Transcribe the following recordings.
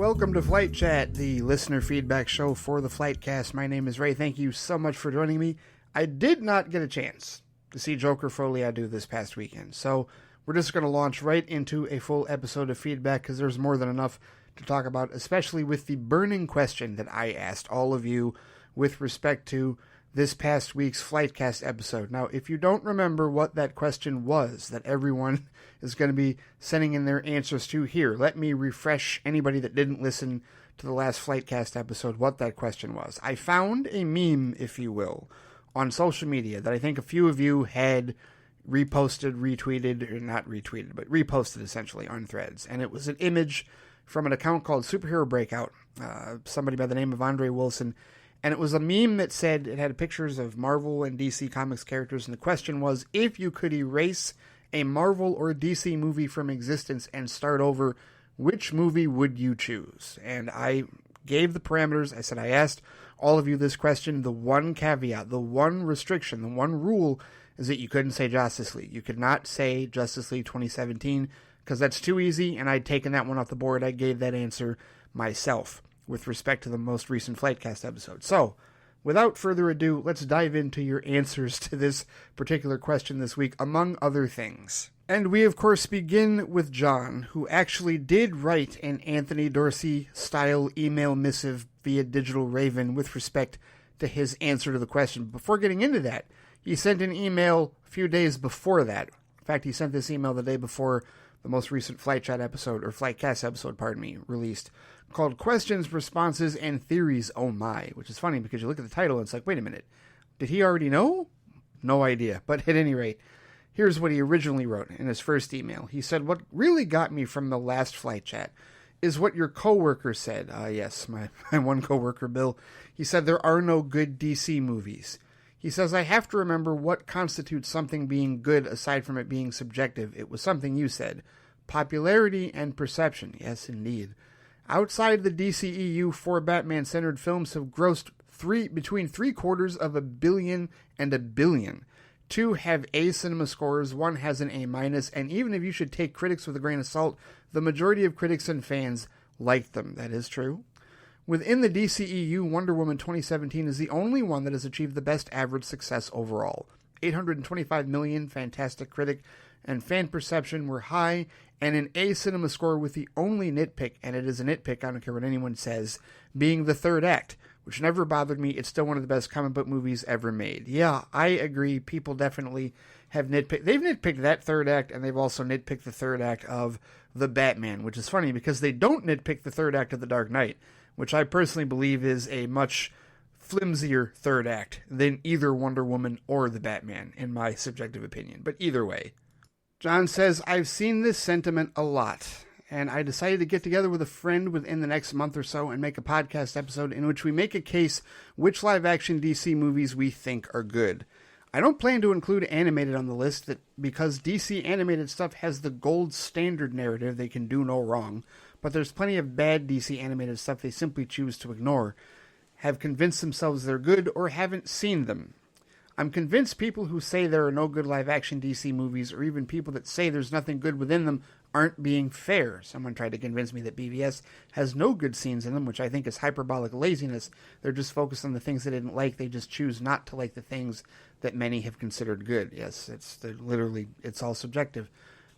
welcome to Flight Chat, the listener feedback show for the FLITEcast. My name is Ray. Thank you so much for joining me. I did not get a chance to see Joker Folie à Deux this past weekend, so we're just going to launch right into a full episode of feedback because there's more than enough to talk about, especially with the burning question that I asked all of you with respect to this past week's FLITEcast episode. Now, if you don't remember what that question was that everyone is going to be sending in their answers to here, let me refresh anybody that didn't listen to the last FLITEcast episode what that question was. I found a meme, if you will, on social media that I think a few of you had reposted, retweeted, or not retweeted, but reposted essentially on Threads. And it was an image from an account called Superhero Breakout, somebody by the name of Andre Wilson. And it was a meme that said, it had pictures of Marvel and DC Comics characters, and the question was, if you could erase a Marvel or DC movie from existence and start over, which movie would you choose? And I gave the parameters. I said, I asked all of you this question. The one caveat, the one restriction, the one rule is that you couldn't say Justice League. You could not say Justice League 2017, because that's too easy, and I'd taken that one off the board. I gave that answer myself with respect to the most recent FLITEcast episode. So, without further ado, let's dive into your answers to this particular question this week, among other things. And we, of course, begin with John, who actually did write an Anthony Dorsey-style email missive via Digital Raven with respect to his answer to the question. Before getting into that, he sent an email a few days before that. In fact, he sent this email the day before the most recent FLITEcast episode, or FLITEcast episode, released, called Questions, Responses, and Theories, Oh My, which is funny because you look at the title and it's like, wait a minute, did he already know? No idea. But at any rate, here's what he originally wrote in his first email. He said, what really got me from the last Flight Chat is what your coworker said. Yes, my one coworker, Bill. He said there are no good DC movies. He says, I have to remember what constitutes something being good aside from it being subjective. It was something you said. Popularity and perception. Yes, indeed. Outside the DCEU, 4 Batman-centered films have grossed between $750 million and $1 billion. 2 have A cinema scores, 1 has an A-, and even if you should take critics with a grain of salt, the majority of critics and fans liked them. That is true. Within the DCEU, Wonder Woman 2017 is the only one that has achieved the best average success overall. 825 million, fantastic critic and fan perception were high, and an A cinema score with the only nitpick, and it is a nitpick, I don't care what anyone says, being the third act, which never bothered me. It's still one of the best comic book movies ever made. Yeah, I agree. People definitely have nitpicked. They've nitpicked that third act, and they've also nitpicked the third act of The Batman, which is funny because they don't nitpick the third act of The Dark Knight, which I personally believe is a much flimsier third act than either Wonder Woman or The Batman, in my subjective opinion. But either way. John says, I've seen this sentiment a lot, and I decided to get together with a friend within the next month or so and make a podcast episode in which we make a case which live-action DC movies we think are good. I don't plan to include animated on the list because DC animated stuff has the gold standard narrative they can do no wrong, but there's plenty of bad DC animated stuff they simply choose to ignore, have convinced themselves they're good, or haven't seen them. I'm convinced people who say there are no good live-action DC movies, or even people that say there's nothing good within them, aren't being fair. Someone tried to convince me that BVS has no good scenes in them, which I think is hyperbolic laziness. They're just focused on the things they didn't like. They just choose not to like the things that many have considered good. Yes, it's all subjective.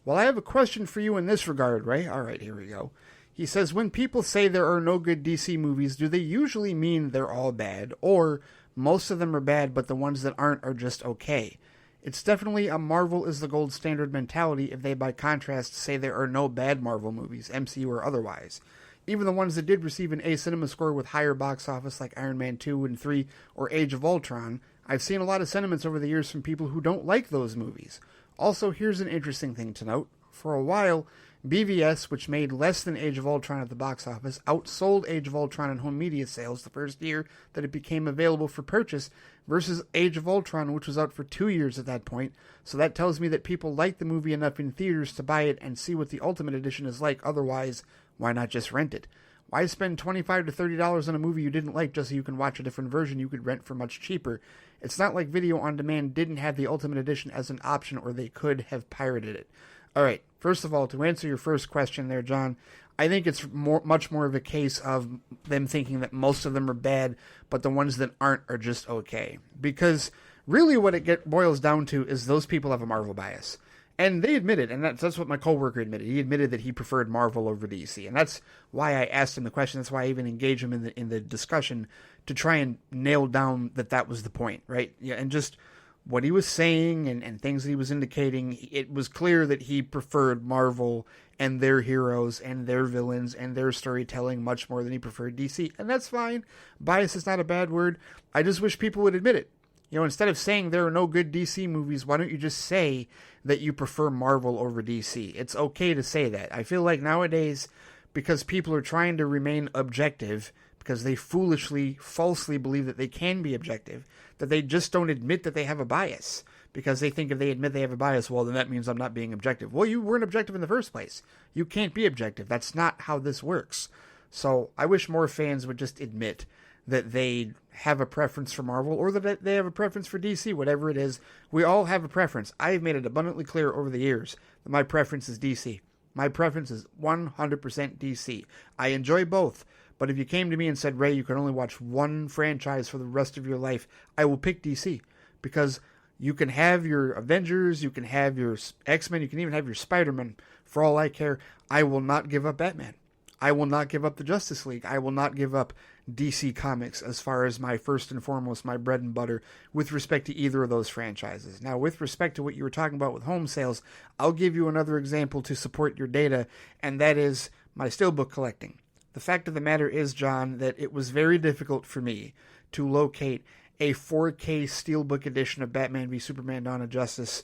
Well, I have a question for you in this regard, Ray. All right, here we go. He says, when people say there are no good DC movies, do they usually mean they're all bad, or most of them are bad, but the ones that aren't are just okay? It's definitely a Marvel is the gold standard mentality if they, by contrast, say there are no bad Marvel movies, MCU or otherwise. Even the ones that did receive an A cinema score with higher box office like Iron Man 2 and 3 or Age of Ultron, I've seen a lot of sentiments over the years from people who don't like those movies. Also, here's an interesting thing to note. For a while, BVS, which made less than Age of Ultron at the box office, outsold Age of Ultron in home media sales the first year that it became available for purchase, versus Age of Ultron, which was out for 2 years at that point. So that tells me that people like the movie enough in theaters to buy it and see what the Ultimate Edition is like. Otherwise, why not just rent it? Why spend $25 to $30 on a movie you didn't like just so you can watch a different version you could rent for much cheaper? It's not like Video on Demand didn't have the Ultimate Edition as an option, or they could have pirated it. All right, first of all, to answer your first question there, John, I think it's much more of a case of them thinking that most of them are bad, but the ones that aren't are just okay. Because really what it boils down to is those people have a Marvel bias. And they admit it, and that's what my coworker admitted. He admitted that he preferred Marvel over DC, and that's why I asked him the question. That's why I even engaged him in the discussion to try and nail down that was the point, right? Yeah, and just what he was saying and things that he was indicating, it was clear that he preferred Marvel and their heroes and their villains and their storytelling much more than he preferred DC, and that's fine. Bias is not a bad word. I just wish people would admit it. You know, instead of saying there are no good DC movies, why don't you just say that you prefer Marvel over DC? It's okay to say that. I feel like nowadays, because people are trying to remain objective, because they foolishly, falsely believe that they can be objective, that they just don't admit that they have a bias. Because they think if they admit they have a bias, well, then that means I'm not being objective. Well, you weren't objective in the first place. You can't be objective. That's not how this works. So I wish more fans would just admit that they have a preference for Marvel or that they have a preference for DC, whatever it is. We all have a preference. I've made it abundantly clear over the years that my preference is DC. My preference is 100% DC. I enjoy both, but if you came to me and said, Ray, you can only watch one franchise for the rest of your life, I will pick DC, because you can have your Avengers, you can have your X-Men, you can even have your Spider-Man. For all I care, I will not give up Batman. I will not give up the Justice League. I will not give up DC Comics as far as my first and foremost, my bread and butter with respect to either of those franchises. Now, with respect to what you were talking about with home sales, I'll give you another example to support your data, and that is my steelbook collecting. The fact of the matter is, John, that it was very difficult for me to locate a 4K steelbook edition of Batman v Superman Dawn of Justice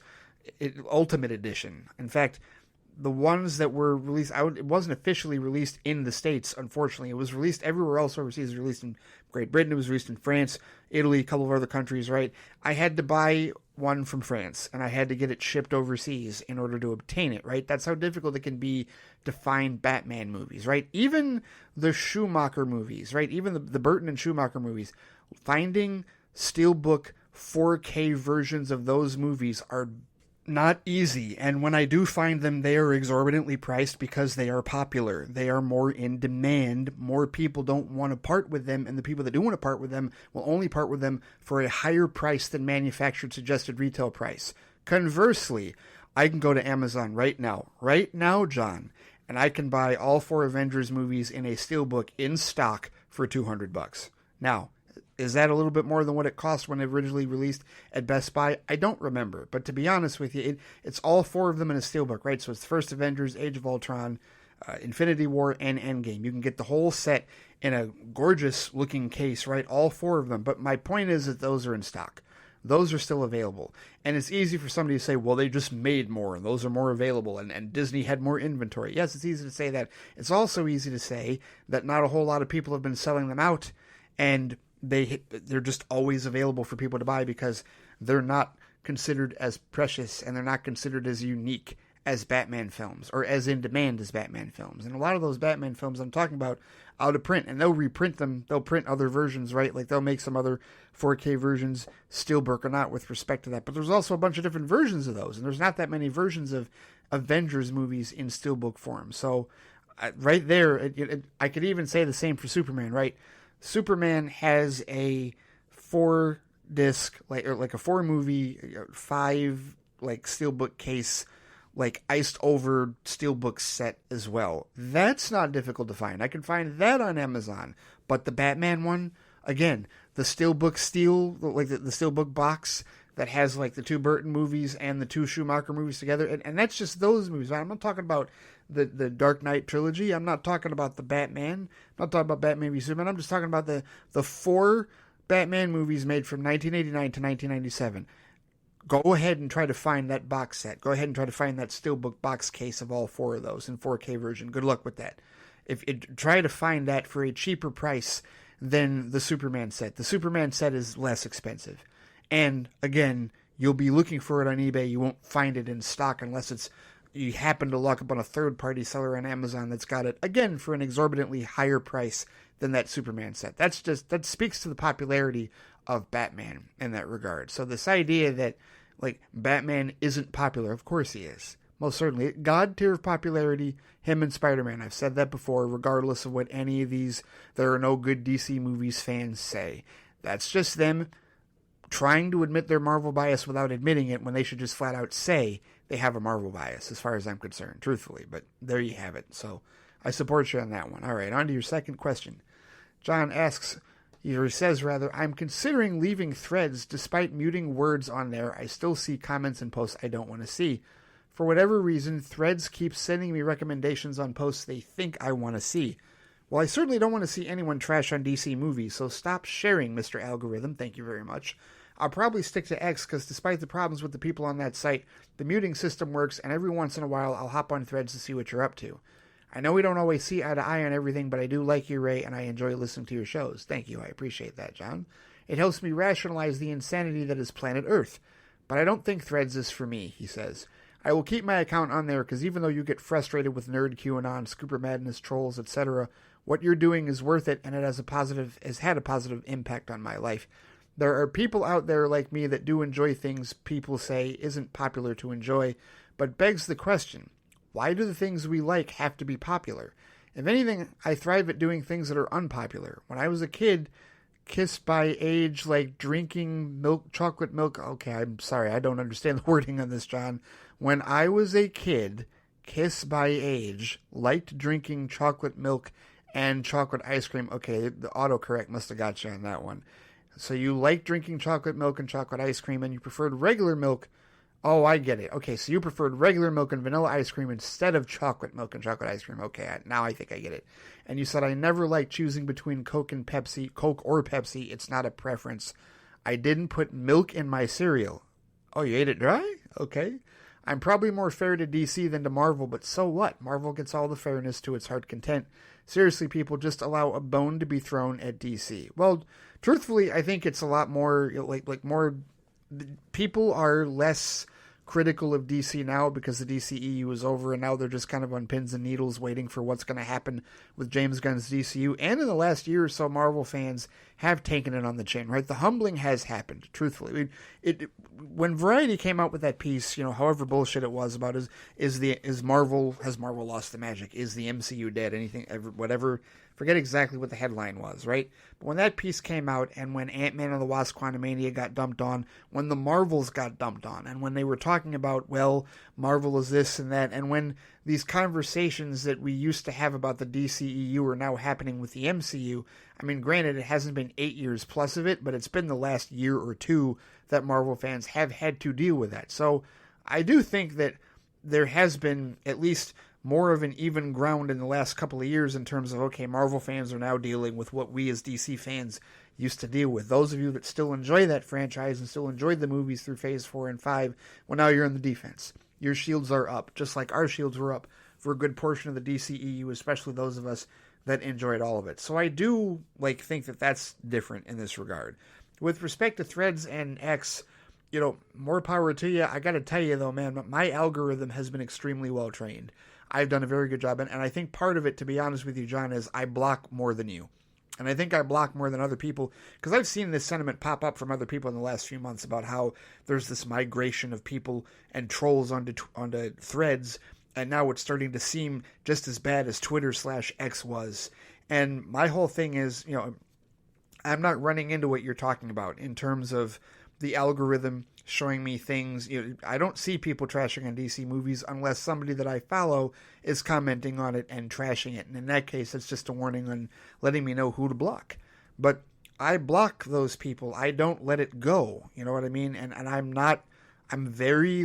Ultimate Edition. In fact, the ones that were released, it wasn't officially released in the States, unfortunately. It was released everywhere else overseas. It was released in Great Britain. It was released in France, Italy, a couple of other countries, right? I had to buy one from France, and I had to get it shipped overseas in order to obtain it, right? That's how difficult it can be to find Batman movies, right? Even the Schumacher movies, right? Even the Burton and Schumacher movies, finding steelbook 4K versions of those movies are not easy, and when I do find them, they are exorbitantly priced because they are popular. They are more in demand. More people don't want to part with them, and the people that do want to part with them will only part with them for a higher price than manufactured suggested retail price. Conversely, I can go to Amazon right now, John, and I can buy all 4 Avengers movies in a steelbook in stock for $200. Now, is that a little bit more than what it cost when it originally released at Best Buy? I don't remember. But to be honest with you, it's all 4 of them in a steelbook, right? So it's the first Avengers, Age of Ultron, Infinity War, and Endgame. You can get the whole set in a gorgeous-looking case, right? All 4 of them. But my point is that those are in stock. Those are still available. And it's easy for somebody to say, well, they just made more, and those are more available, and Disney had more inventory. Yes, it's easy to say that. It's also easy to say that not a whole lot of people have been selling them out, and they're just always available for people to buy because they're not considered as precious and they're not considered as unique as Batman films or as in demand as Batman films. And a lot of those Batman films I'm talking about out of print, and they'll reprint them. They'll print other versions, right? Like they'll make some other 4K versions, steelbook or not, with respect to that. But there's also a bunch of different versions of those, and there's not that many versions of Avengers movies in steelbook form. So right there, I could even say the same for Superman, right? Superman has a 4-disc, like a 4-movie, 5 like steelbook case, like iced over steelbook set as well. That's not difficult to find. I can find that on Amazon. But the Batman one, again, the steelbook like the steelbook box that has like the 2 Burton movies and the 2 Schumacher movies together, and that's just those movies. I'm not talking about the Dark Knight trilogy. I'm not talking about the Batman. I'm not talking about Batman v Superman. I'm just talking about the 4 Batman movies made from 1989 to 1997. Go ahead and try to find that box set. Go ahead and try to find that steelbook box case of all 4 of those in 4K version. Good luck with that. Try to find that for a cheaper price than the Superman set. The Superman set is less expensive. And again, you'll be looking for it on eBay. You won't find it in stock unless you happen to luck up on a third-party seller on Amazon that's got it, again, for an exorbitantly higher price than that Superman set. That speaks to the popularity of Batman in that regard. So this idea that, like, Batman isn't popular, of course he is. Most certainly. God tier of popularity, him and Spider-Man. I've said that before, regardless of what any of these there are no good DC movies fans say. That's just them trying to admit their Marvel bias without admitting it when they should just flat out say they have a Marvel bias, as far as I'm concerned, truthfully. But there you have it. So I support you on that one. All right, on to your second question. John asks, or says rather, I'm considering leaving Threads despite muting words on there. I still see comments and posts I don't want to see. For whatever reason, Threads keeps sending me recommendations on posts they think I want to see. Well, I certainly don't want to see anyone trash on DC movies, so stop sharing, Mr. Algorithm. Thank you very much. I'll probably stick to X because despite the problems with the people on that site, the muting system works, and every once in a while I'll hop on Threads to see what you're up to. I know we don't always see eye to eye on everything, but I do like you, Ray, and I enjoy listening to your shows. Thank you. I appreciate that, John. It helps me rationalize the insanity that is planet Earth. But I don't think Threads is for me, he says. I will keep my account on there because even though you get frustrated with nerd QAnon, Scooper Madness, trolls, etc., what you're doing is worth it, and it has had a positive impact on my life. There are people out there like me that do enjoy things people say isn't popular to enjoy, but begs the question, why do the things we like have to be popular? If anything, I thrive at doing things that are unpopular. When I was a kid, kiss by age, like drinking chocolate milk. Okay, I'm sorry, I don't understand the wording on this, John. When I was a kid, kiss by age, liked drinking chocolate milk and chocolate ice cream. Okay, the autocorrect must have got you on that one. So you like drinking chocolate milk and chocolate ice cream, and you preferred regular milk. Oh, I get it. Okay, so you preferred regular milk and vanilla ice cream instead of chocolate milk and chocolate ice cream. Okay, now I think I get it. And you said, I never like choosing between Coke and Pepsi, Coke or Pepsi. It's not a preference. I didn't put milk in my cereal. Oh, you ate it dry? Okay. I'm probably more fair to DC than to Marvel, but so what? Marvel gets all the fairness to its heart content. Seriously, people, just allow a bone to be thrown at DC. Well, truthfully, I think it's a lot more, like more, people are less critical of DC now because the DCEU is over, and now they're just kind of on pins and needles waiting for what's going to happen with James Gunn's DCU. And in the last year or so, Marvel fans have taken it on the chin, right? The humbling has happened, truthfully. When Variety came out with that piece, however bullshit it was about has Marvel lost the magic? Is the MCU dead? Anything, whatever. Forget exactly what the headline was, right? But when that piece came out, and when Ant-Man and the Wasp: Quantumania got dumped on, when the Marvels got dumped on, and when they were talking about, well, Marvel is this and that, and when these conversations that we used to have about the DCEU are now happening with the MCU, I mean, granted, it hasn't been 8 years plus of it, but it's been the last year or two that Marvel fans have had to deal with that. So I do think that there has been at least more of an even ground in the last couple of years in terms of, okay, Marvel fans are now dealing with what we as DC fans used to deal with. Those of you that still enjoy that franchise and still enjoyed the movies through Phase 4 and 5, well, now you're in the defense. Your shields are up, just like our shields were up for a good portion of the DCEU, especially those of us that enjoyed all of it. So I do think that that's different in this regard. With respect to Threads and X, more power to you. I got to tell you, though, man, my algorithm has been extremely well trained. I've done a very good job, and I think part of it, to be honest with you, John, is I block more than you. And I think I block more than other people, because I've seen this sentiment pop up from other people in the last few months about how there's this migration of people and trolls onto Threads, and now it's starting to seem just as bad as Twitter/X was. And my whole thing is, I'm not running into what you're talking about in terms of the algorithm showing me things. I don't see people trashing on DC movies unless somebody that I follow is commenting on it and trashing it. And in that case, it's just a warning on letting me know who to block. But I block those people. I don't let it go. You know what I mean? And I'm very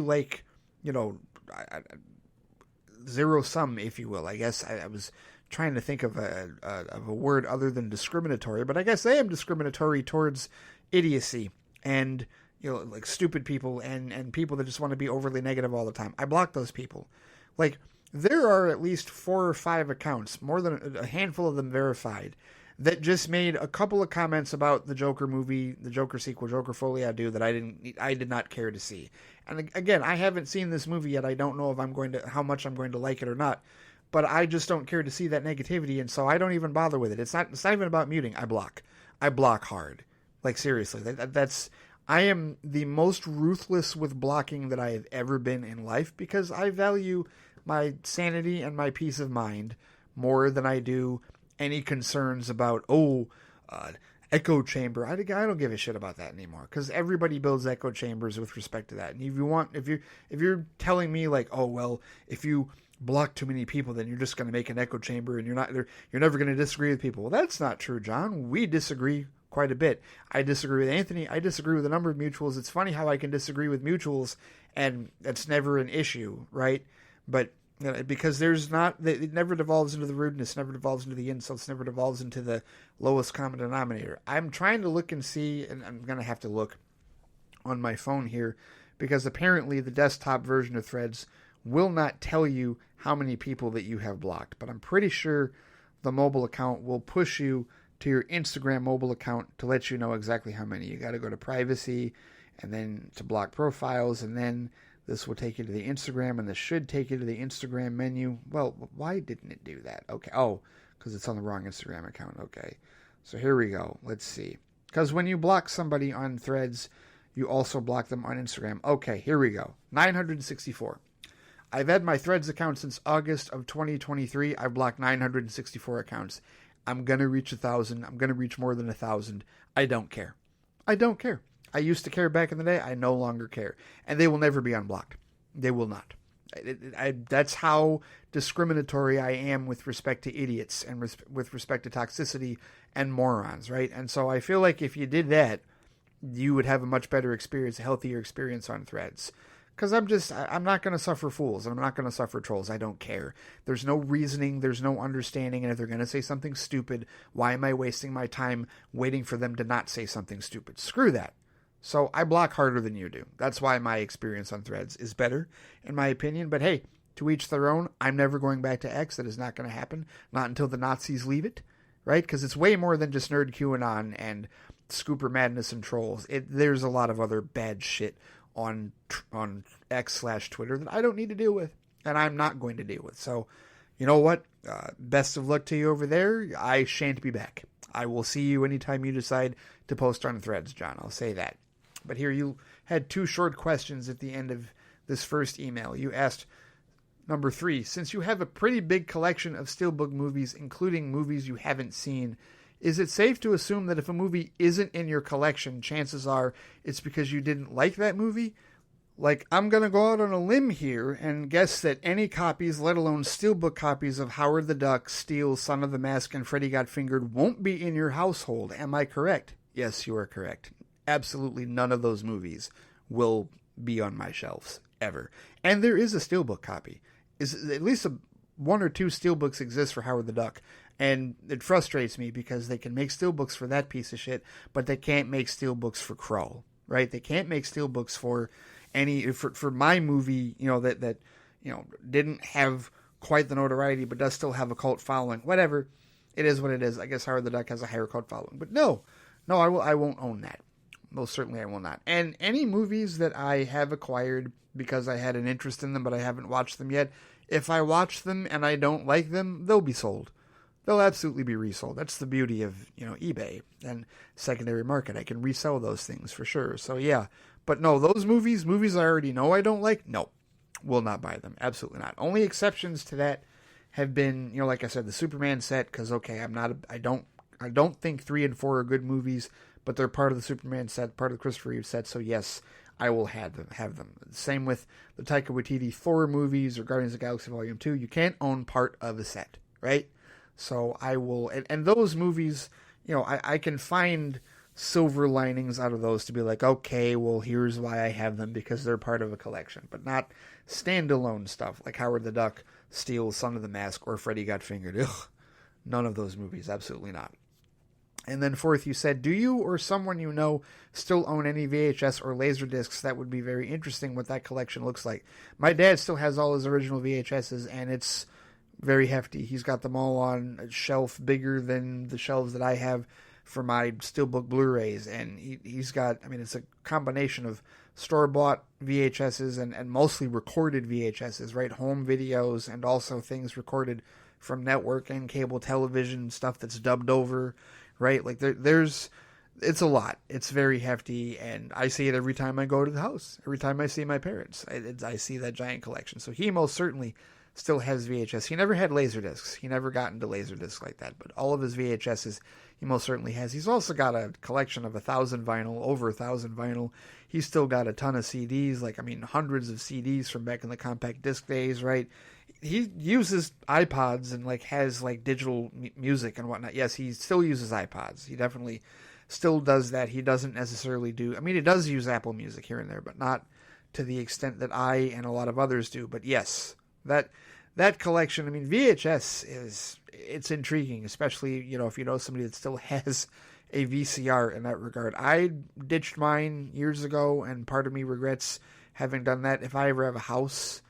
zero sum, if you will. I guess I was trying to think of a word other than discriminatory, but I guess I am discriminatory towards idiocy and stupid people and people that just want to be overly negative all the time. I block those people. There are at least 4 or 5 accounts, more than a handful of them verified, that just made a couple of comments about the Joker movie, the Joker sequel, Joker Folie à Deux, that I did not care to see. And again, I haven't seen this movie yet. I don't know if how much I'm going to like it or not. But I just don't care to see that negativity, and so I don't even bother with it. It's not even about muting. I block hard. Seriously, I am the most ruthless with blocking that I have ever been in life because I value my sanity and my peace of mind more than I do any concerns about, echo chamber. I don't give a shit about that anymore because everybody builds echo chambers with respect to that. And if you're telling me like, oh well, if you block too many people, then you're just going to make an echo chamber and you're never going to disagree with people. Well, that's not true, John. We disagree quite a bit. I disagree with Anthony. I disagree with a number of mutuals. It's funny how I can disagree with mutuals and that's never an issue, right? But because it never devolves into the rudeness, never devolves into the insults, never devolves into the lowest common denominator. I'm trying to look and see, and I'm going to have to look on my phone here, because apparently the desktop version of Threads will not tell you how many people that you have blocked. But I'm pretty sure the mobile account will push you to your Instagram mobile account to let you know exactly how many. You got to go to privacy and then to block profiles, and then this will take you to the Instagram, and this should take you to the Instagram menu. Well, why didn't it do that? Okay. Oh, because it's on the wrong Instagram account. Okay. So here we go. Let's see. Because when you block somebody on Threads, you also block them on Instagram. Okay, here we go. 964. I've had my Threads account since August of 2023. I've blocked 964 accounts. I'm going to reach 1,000. I'm going to reach more than 1,000. I don't care. I don't care. I used to care back in the day. I no longer care. And they will never be unblocked. They will not. That's how discriminatory I am with respect to idiots and with respect to toxicity and morons, right? And so I feel like if you did that, you would have a much better experience, a healthier experience on Threads. Because I'm not going to suffer fools, and I'm not going to suffer trolls. I don't care. There's no reasoning, there's no understanding, and if they're going to say something stupid, why am I wasting my time waiting for them to not say something stupid? Screw that. So I block harder than you do. That's why my experience on Threads is better, in my opinion. But hey, to each their own. I'm never going back to X. That is not going to happen. Not until the Nazis leave it, right? Because it's way more than just Nerd QAnon and Scooper Madness and trolls. There's a lot of other bad shit on X/Twitter that I don't need to deal with, and I'm not going to deal with. So, you know what? Best of luck to you over there. I shan't be back. I will see you anytime you decide to post on Threads, John. I'll say that. But here you had two short questions at the end of this first email. You asked, number 3, since you have a pretty big collection of Steelbook movies, including movies you haven't seen, is it safe to assume that if a movie isn't in your collection, chances are it's because you didn't like that movie? Like, I'm going to go out on a limb here and guess that any copies, let alone Steelbook copies of Howard the Duck, Steel, Son of the Mask, and Freddy Got Fingered won't be in your household. Am I correct? Yes, you are correct. Absolutely none of those movies will be on my shelves, ever. And there is a Steelbook copy. At least one or two Steelbooks exist for Howard the Duck. And it frustrates me because they can make Steelbooks for that piece of shit, but they can't make Steelbooks for Krull, right? They can't make Steelbooks for for my movie, that didn't have quite the notoriety, but does still have a cult following. Whatever. It is what it is. I guess Howard the Duck has a higher cult following. But no, I won't own that. Most certainly I will not. And any movies that I have acquired because I had an interest in them, but I haven't watched them yet, if I watch them and I don't like them, they'll be sold. They'll absolutely be resold. That's the beauty of, eBay and secondary market. I can resell those things for sure. So yeah. But no, those movies I already know I don't like, no, will not buy them. Absolutely not. Only exceptions to that have been, like I said, the Superman set, because okay, I don't think 3 and 4 are good movies, but they're part of the Superman set, part of the Christopher Reeve set, so yes, I will have them. Same with the Taika Waititi Thor movies or Guardians of the Galaxy Volume 2. You can't own part of a set, right? So I will, and those movies, I can find silver linings out of those to be like, okay, well, here's why I have them, because they're part of a collection, but not standalone stuff like Howard the Duck, Steel, Son of the Mask, or Freddy Got Fingered. Ugh, none of those movies, absolutely not. And then fourth, you said, do you or someone you know still own any VHS or Laserdiscs? That would be very interesting what that collection looks like. My dad still has all his original VHSs, and it's very hefty. He's got them all on a shelf bigger than the shelves that I have for my Steelbook Blu-rays. And he's got, it's a combination of store-bought VHSs and mostly recorded VHSs, right? Home videos and also things recorded from network and cable television, stuff that's dubbed over, right? Like there's It's a lot. It's very hefty, and I see it every time I go to the house. Every time I see my parents, I see that giant collection. So he most certainly still has VHS. He never had Laserdiscs. He never got into Laserdiscs like that, but all of his VHSs he most certainly has. He's also got a collection of 1,000 vinyl, over 1,000 vinyl. He's still got a ton of CDs, hundreds of CDs from back in the compact disc days, right? He uses iPods and has digital music and whatnot. Yes, he still uses iPods. He definitely still does that. He doesn't necessarily do, he does use Apple Music here and there, but not to the extent that I and a lot of others do. But yes, that collection, VHS it's intriguing, especially, if you know somebody that still has a VCR in that regard. I ditched mine years ago, and part of me regrets having done that. If I ever have a house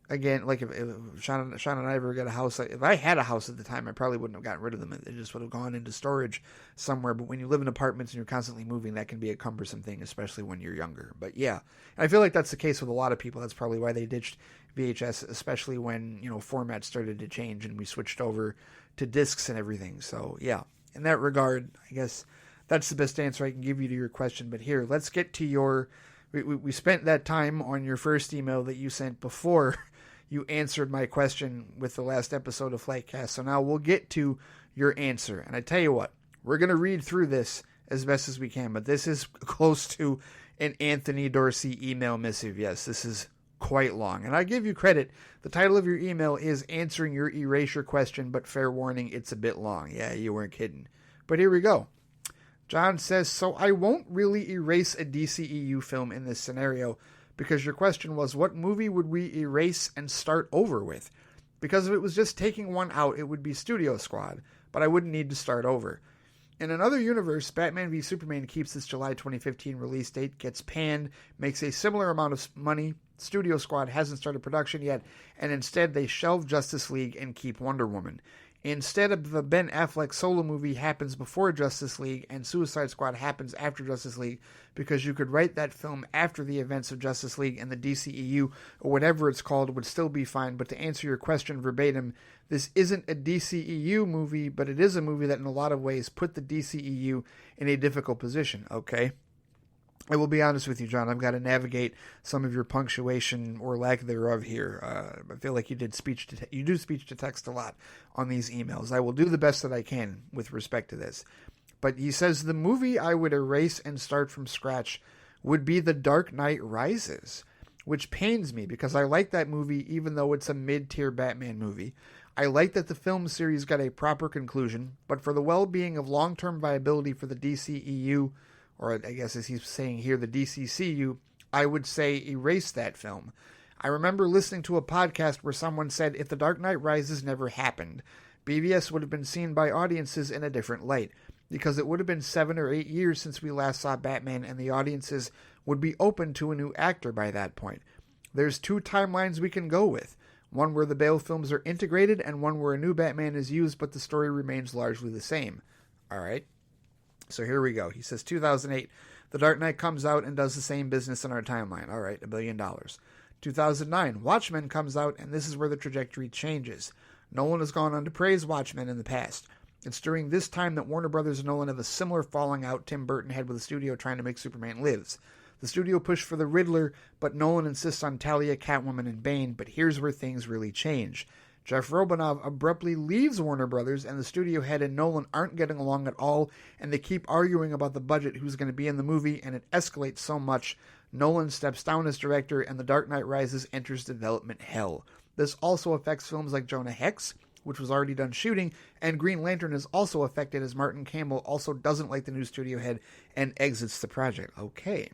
again, if Sean and I ever get a house, if I had a house at the time, I probably wouldn't have gotten rid of them. It just would have gone into storage somewhere. But when you live in apartments and you're constantly moving, that can be a cumbersome thing, especially when you're younger. But yeah, and I feel like that's the case with a lot of people. That's probably why they ditched VHS, especially when, formats started to change and we switched over to discs and everything. So yeah, in that regard, I guess that's the best answer I can give you to your question. But here, let's get to your, we spent that time on your first email that you sent before you answered my question with the last episode of FLITEcast. So now we'll get to your answer. And I tell you what, we're going to read through this as best as we can, but this is close to an Anthony Dorsey email missive. Yes, this is quite long. And I give you credit. The title of your email is Answering Your Erasure Question, but fair warning, it's a bit long. Yeah, you weren't kidding. But here we go. John says, so I won't really erase a DCEU film in this scenario, because your question was, what movie would we erase and start over with? Because if it was just taking one out, it would be Studio Squad, but I wouldn't need to start over. In another universe, Batman v Superman keeps its July 2015 release date, gets panned, makes a similar amount of money. Studio Squad hasn't started production yet, and instead they shelve Justice League and keep Wonder Woman. Instead of the Ben Affleck solo movie happens before Justice League and Suicide Squad happens after Justice League, because you could write that film after the events of Justice League, and the DCEU, or whatever it's called, would still be fine. But to answer your question verbatim, this isn't a DCEU movie, but it is a movie that in a lot of ways put the DCEU in a difficult position, okay? I will be honest with you, John. I've got to navigate some of your punctuation or lack thereof here. I feel like you do speech to text a lot on these emails. I will do the best that I can with respect to this. But he says the movie I would erase and start from scratch would be The Dark Knight Rises, which pains me because I like that movie even though it's a mid-tier Batman movie. I like that the film series got a proper conclusion, but for the well-being of long-term viability for the DCEU, or I guess as he's saying here, the DCCU, I would say erase that film. I remember listening to a podcast where someone said if The Dark Knight Rises never happened, BVS would have been seen by audiences in a different light, because it would have been 7 or 8 years since we last saw Batman, and the audiences would be open to a new actor by that point. There's 2 timelines we can go with. One where the Bale films are integrated, and one where a new Batman is used, but the story remains largely the same. Alright? So here we go. He says 2008, The Dark Knight comes out and does the same business in our timeline. All right, $1 billion. 2009, Watchmen comes out, and this is where the trajectory changes. Nolan has gone on to praise Watchmen in the past. It's during this time that Warner Brothers and Nolan have a similar falling out Tim Burton had with the studio trying to make Superman Lives. The studio pushed for the Riddler, but Nolan insists on Talia, Catwoman, and Bane, but here's where things really change. Jeff Robinov abruptly leaves Warner Brothers, and the studio head and Nolan aren't getting along at all, and they keep arguing about the budget, who's going to be in the movie, and it escalates so much. Nolan steps down as director, and The Dark Knight Rises enters development hell. This also affects films like Jonah Hex, which was already done shooting, and Green Lantern is also affected as Martin Campbell also doesn't like the new studio head and exits the project. Okay.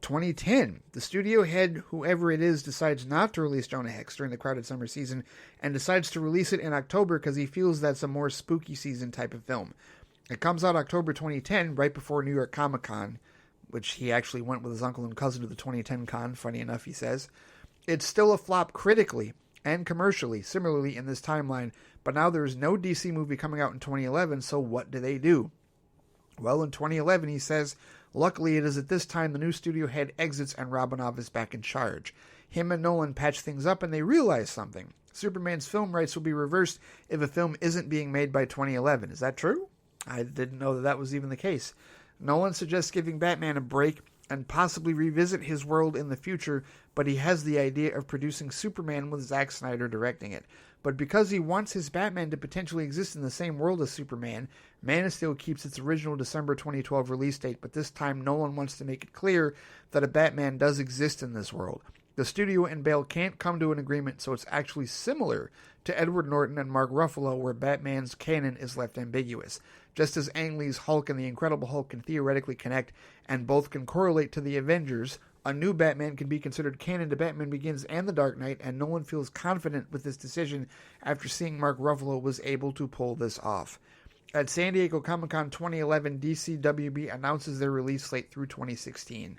2010, the studio head, whoever it is, decides not to release Jonah Hex during the crowded summer season and decides to release it in October because he feels that's a more spooky season type of film. It comes out October 2010, right before New York Comic Con, which he actually went with his uncle and cousin to the 2010 con, funny enough, he says. It's still a flop critically and commercially, similarly in this timeline, but now there's no DC movie coming out in 2011, so what do? Well, in 2011, he says, luckily, it is at this time the new studio head exits and Robinov is back in charge. Him and Nolan patch things up and they realize something. Superman's film rights will be reversed if a film isn't being made by 2011. Is that true? I didn't know that was even the case. Nolan suggests giving Batman a break and possibly revisit his world in the future, but he has the idea of producing Superman with Zack Snyder directing it. But because he wants his Batman to potentially exist in the same world as Superman, Man of Steel keeps its original December 2012 release date, but this time Nolan wants to make it clear that a Batman does exist in this world. The studio and Bale can't come to an agreement, so it's actually similar to Edward Norton and Mark Ruffalo, where Batman's canon is left ambiguous. Just as Ang Lee's Hulk and the Incredible Hulk can theoretically connect, and both can correlate to the Avengers, a new Batman can be considered canon to Batman Begins and The Dark Knight, and Nolan feels confident with this decision after seeing Mark Ruffalo was able to pull this off. At San Diego Comic-Con 2011, DCWB announces their release slate through 2016.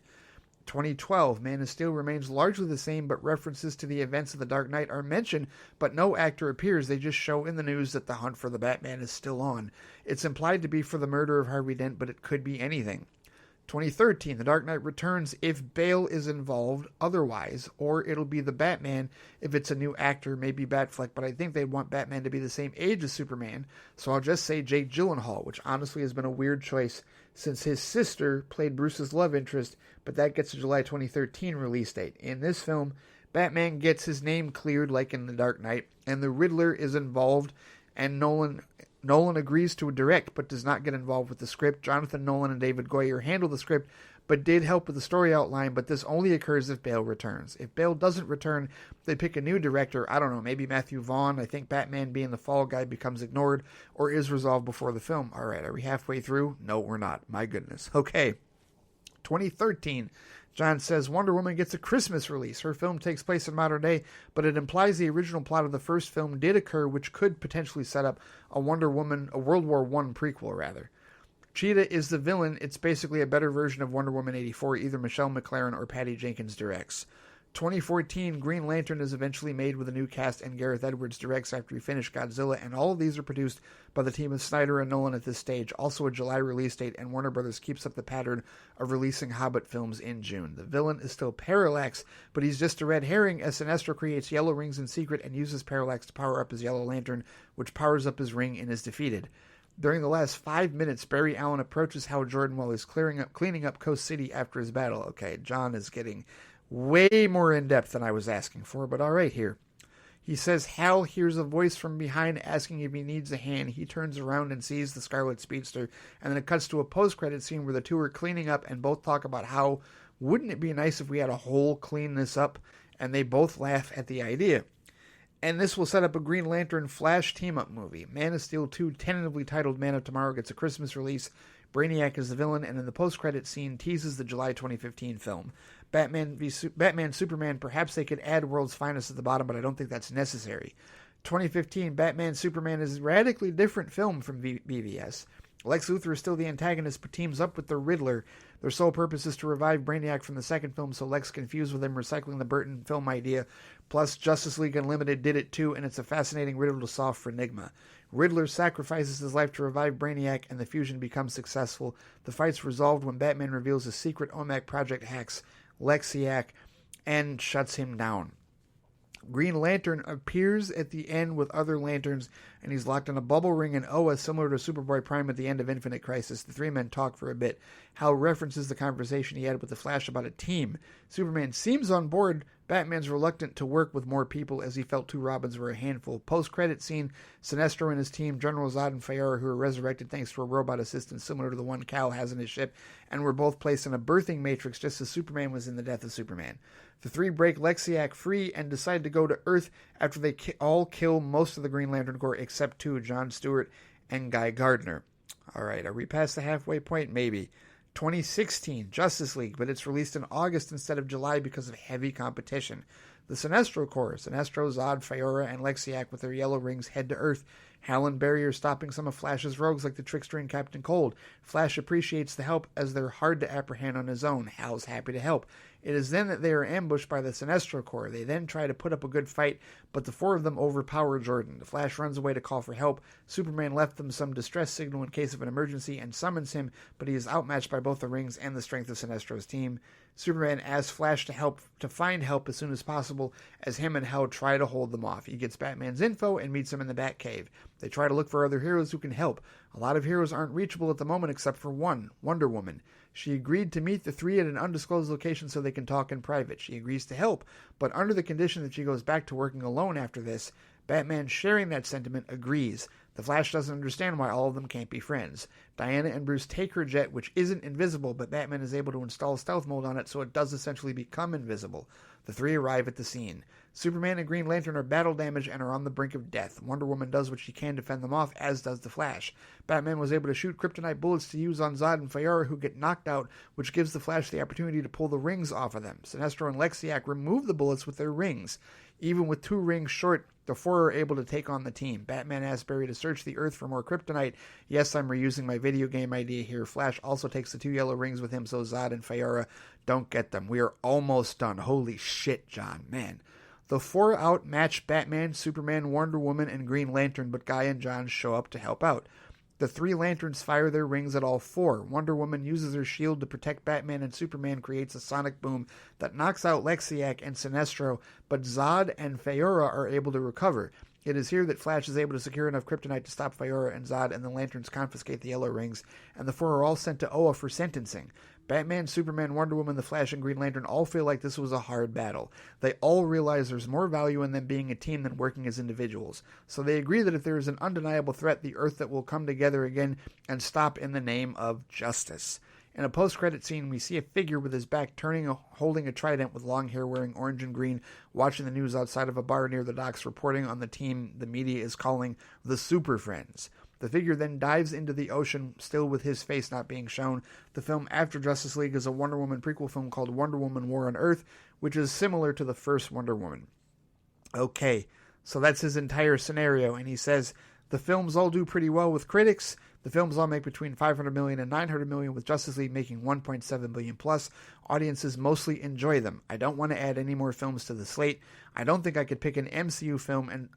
2012, Man of Steel remains largely the same, but references to the events of The Dark Knight are mentioned, but no actor appears. They just show in the news that the hunt for the Batman is still on. It's implied to be for the murder of Harvey Dent, but it could be anything. 2013, The Dark Knight returns if Bale is involved otherwise, or it'll be the Batman if it's a new actor, maybe Batfleck, but I think they'd want Batman to be the same age as Superman, so I'll just say Jake Gyllenhaal, which honestly has been a weird choice since his sister played Bruce's love interest, but that gets a July 2013 release date. In this film, Batman gets his name cleared like in The Dark Knight, and the Riddler is involved, and Nolan agrees to direct but does not get involved with the script. Jonathan Nolan and David Goyer handle the script but did help with the story outline, but this only occurs if Bale returns. If Bale doesn't return, they pick a new director. I don't know, maybe Matthew Vaughn. I think Batman being the fall guy becomes ignored or is resolved before the film. All right, are we halfway through? No, we're not. My goodness. Okay. 2013. John says Wonder Woman gets a Christmas release. Her film takes place in modern day, but it implies the original plot of the first film did occur, which could potentially set up a World War I prequel, rather. Cheetah is the villain. It's basically a better version of Wonder Woman 84. Either Michelle McLaren or Patty Jenkins directs. 2014, Green Lantern is eventually made with a new cast, and Gareth Edwards directs after he finished Godzilla, and all of these are produced by the team of Snyder and Nolan at this stage. Also a July release date, and Warner Brothers keeps up the pattern of releasing Hobbit films in June. The villain is still Parallax, but he's just a red herring as Sinestro creates yellow rings in secret and uses Parallax to power up his yellow lantern, which powers up his ring and is defeated. During the last 5 minutes, Barry Allen approaches Hal Jordan while he's cleaning up Coast City after his battle. Okay, John is getting way more in-depth than I was asking for, but all right here. He says Hal hears a voice from behind asking if he needs a hand. He turns around and sees the Scarlet Speedster, and then it cuts to a post-credit scene where the two are cleaning up and both talk about how wouldn't it be nice if we had a whole clean this up, and they both laugh at the idea. And this will set up a Green Lantern Flash team-up movie. Man of Steel 2, tentatively titled Man of Tomorrow, gets a Christmas release. Brainiac is the villain, and in the post-credit scene teases the July 2015 film. Batman Superman, perhaps they could add World's Finest at the bottom, but I don't think that's necessary. 2015, Batman Superman is a radically different film from BVS. Lex Luthor is still the antagonist, but teams up with the Riddler. Their sole purpose is to revive Brainiac from the second film, so Lex confused with him recycling the Burton film idea. Plus, Justice League Unlimited did it too, and it's a fascinating riddle to solve for Enigma. Riddler sacrifices his life to revive Brainiac, and the fusion becomes successful. The fight's resolved when Batman reveals his secret OMAC project hacks Lexiac and shuts him down. Green Lantern appears at the end with other lanterns, and he's locked in a bubble ring in Oa, similar to Superboy Prime at the end of Infinite Crisis. The three men talk for a bit. Hal references the conversation he had with the Flash about a team. Superman seems on board. Batman's reluctant to work with more people as he felt two Robins were a handful. Post-credit scene, Sinestro and his team, General Zod and Fayora, who are resurrected thanks to a robot assistant similar to the one Cal has in his ship, and were both placed in a birthing matrix just as Superman was in the Death of Superman. The three break Lexiac free and decide to go to Earth after they all kill most of the Green Lantern Corps except two, John Stewart and Guy Gardner. All right, are we past the halfway point? Maybe. 2016, Justice League, but it's released in August instead of July because of heavy competition. The Sinestro Corps, Sinestro, Zod, Fayora, and Lexiac with their yellow rings head to Earth. Hal and Barry are stopping some of Flash's rogues like the Trickster and Captain Cold. Flash appreciates the help as they're hard to apprehend on his own. Hal's happy to help. It is then that they are ambushed by the Sinestro Corps. They then try to put up a good fight, but the four of them overpower Jordan. The Flash runs away to call for help. Superman left them some distress signal in case of an emergency and summons him, but he is outmatched by both the rings and the strength of Sinestro's team. Superman asks Flash to find help as soon as possible as him and Hal try to hold them off. He gets Batman's info and meets him in the Batcave. They try to look for other heroes who can help. A lot of heroes aren't reachable at the moment except for one, Wonder Woman. She agreed to meet the three at an undisclosed location so they can talk in private. She agrees to help, but under the condition that she goes back to working alone after this. Batman, sharing that sentiment, agrees. The Flash doesn't understand why all of them can't be friends. Diana and Bruce take her jet, which isn't invisible, but Batman is able to install stealth mode on it so it does essentially become invisible. The three arrive at the scene. Superman and Green Lantern are battle damaged and are on the brink of death. Wonder Woman does what she can to fend them off, as does the Flash. Batman was able to shoot kryptonite bullets to use on Zod and Fayora, who get knocked out, which gives the Flash the opportunity to pull the rings off of them. Sinestro and Lexiac remove the bullets with their rings. Even with 2 rings short, the 4 are able to take on the team. Batman asks Barry to search the Earth for more kryptonite. Yes, I'm reusing my video game idea here. Flash also takes the 2 yellow rings with him so Zod and Fayora don't get them. We are almost done. Holy shit, John. Man. The 4 outmatch Batman, Superman, Wonder Woman, and Green Lantern, but Guy and John show up to help out. The 3 lanterns fire their rings at all 4. Wonder Woman uses her shield to protect Batman, and Superman creates a sonic boom that knocks out Lexiac and Sinestro, but Zod and Fayora are able to recover. It is here that Flash is able to secure enough kryptonite to stop Fayora and Zod, and the lanterns confiscate the yellow rings, and the 4 are all sent to Oa for sentencing. Batman, Superman, Wonder Woman, the Flash, and Green Lantern all feel like this was a hard battle. They all realize there's more value in them being a team than working as individuals. So they agree that if there is an undeniable threat, the Earth that will come together again and stop in the name of justice. In a post-credit scene, we see a figure with his back turning, holding a trident with long hair wearing orange and green, watching the news outside of a bar near the docks, reporting on the team the media is calling the Super Friends. The figure then dives into the ocean, still with his face not being shown. The film after Justice League is a Wonder Woman prequel film called Wonder Woman War on Earth, which is similar to the first Wonder Woman. Okay, so that's his entire scenario, and he says, the films all do pretty well with critics. The films all make between $500 million and $900 million, with Justice League making $1.7 billion plus. Audiences mostly enjoy them. I don't want to add any more films to the slate. I don't think I could pick an MCU film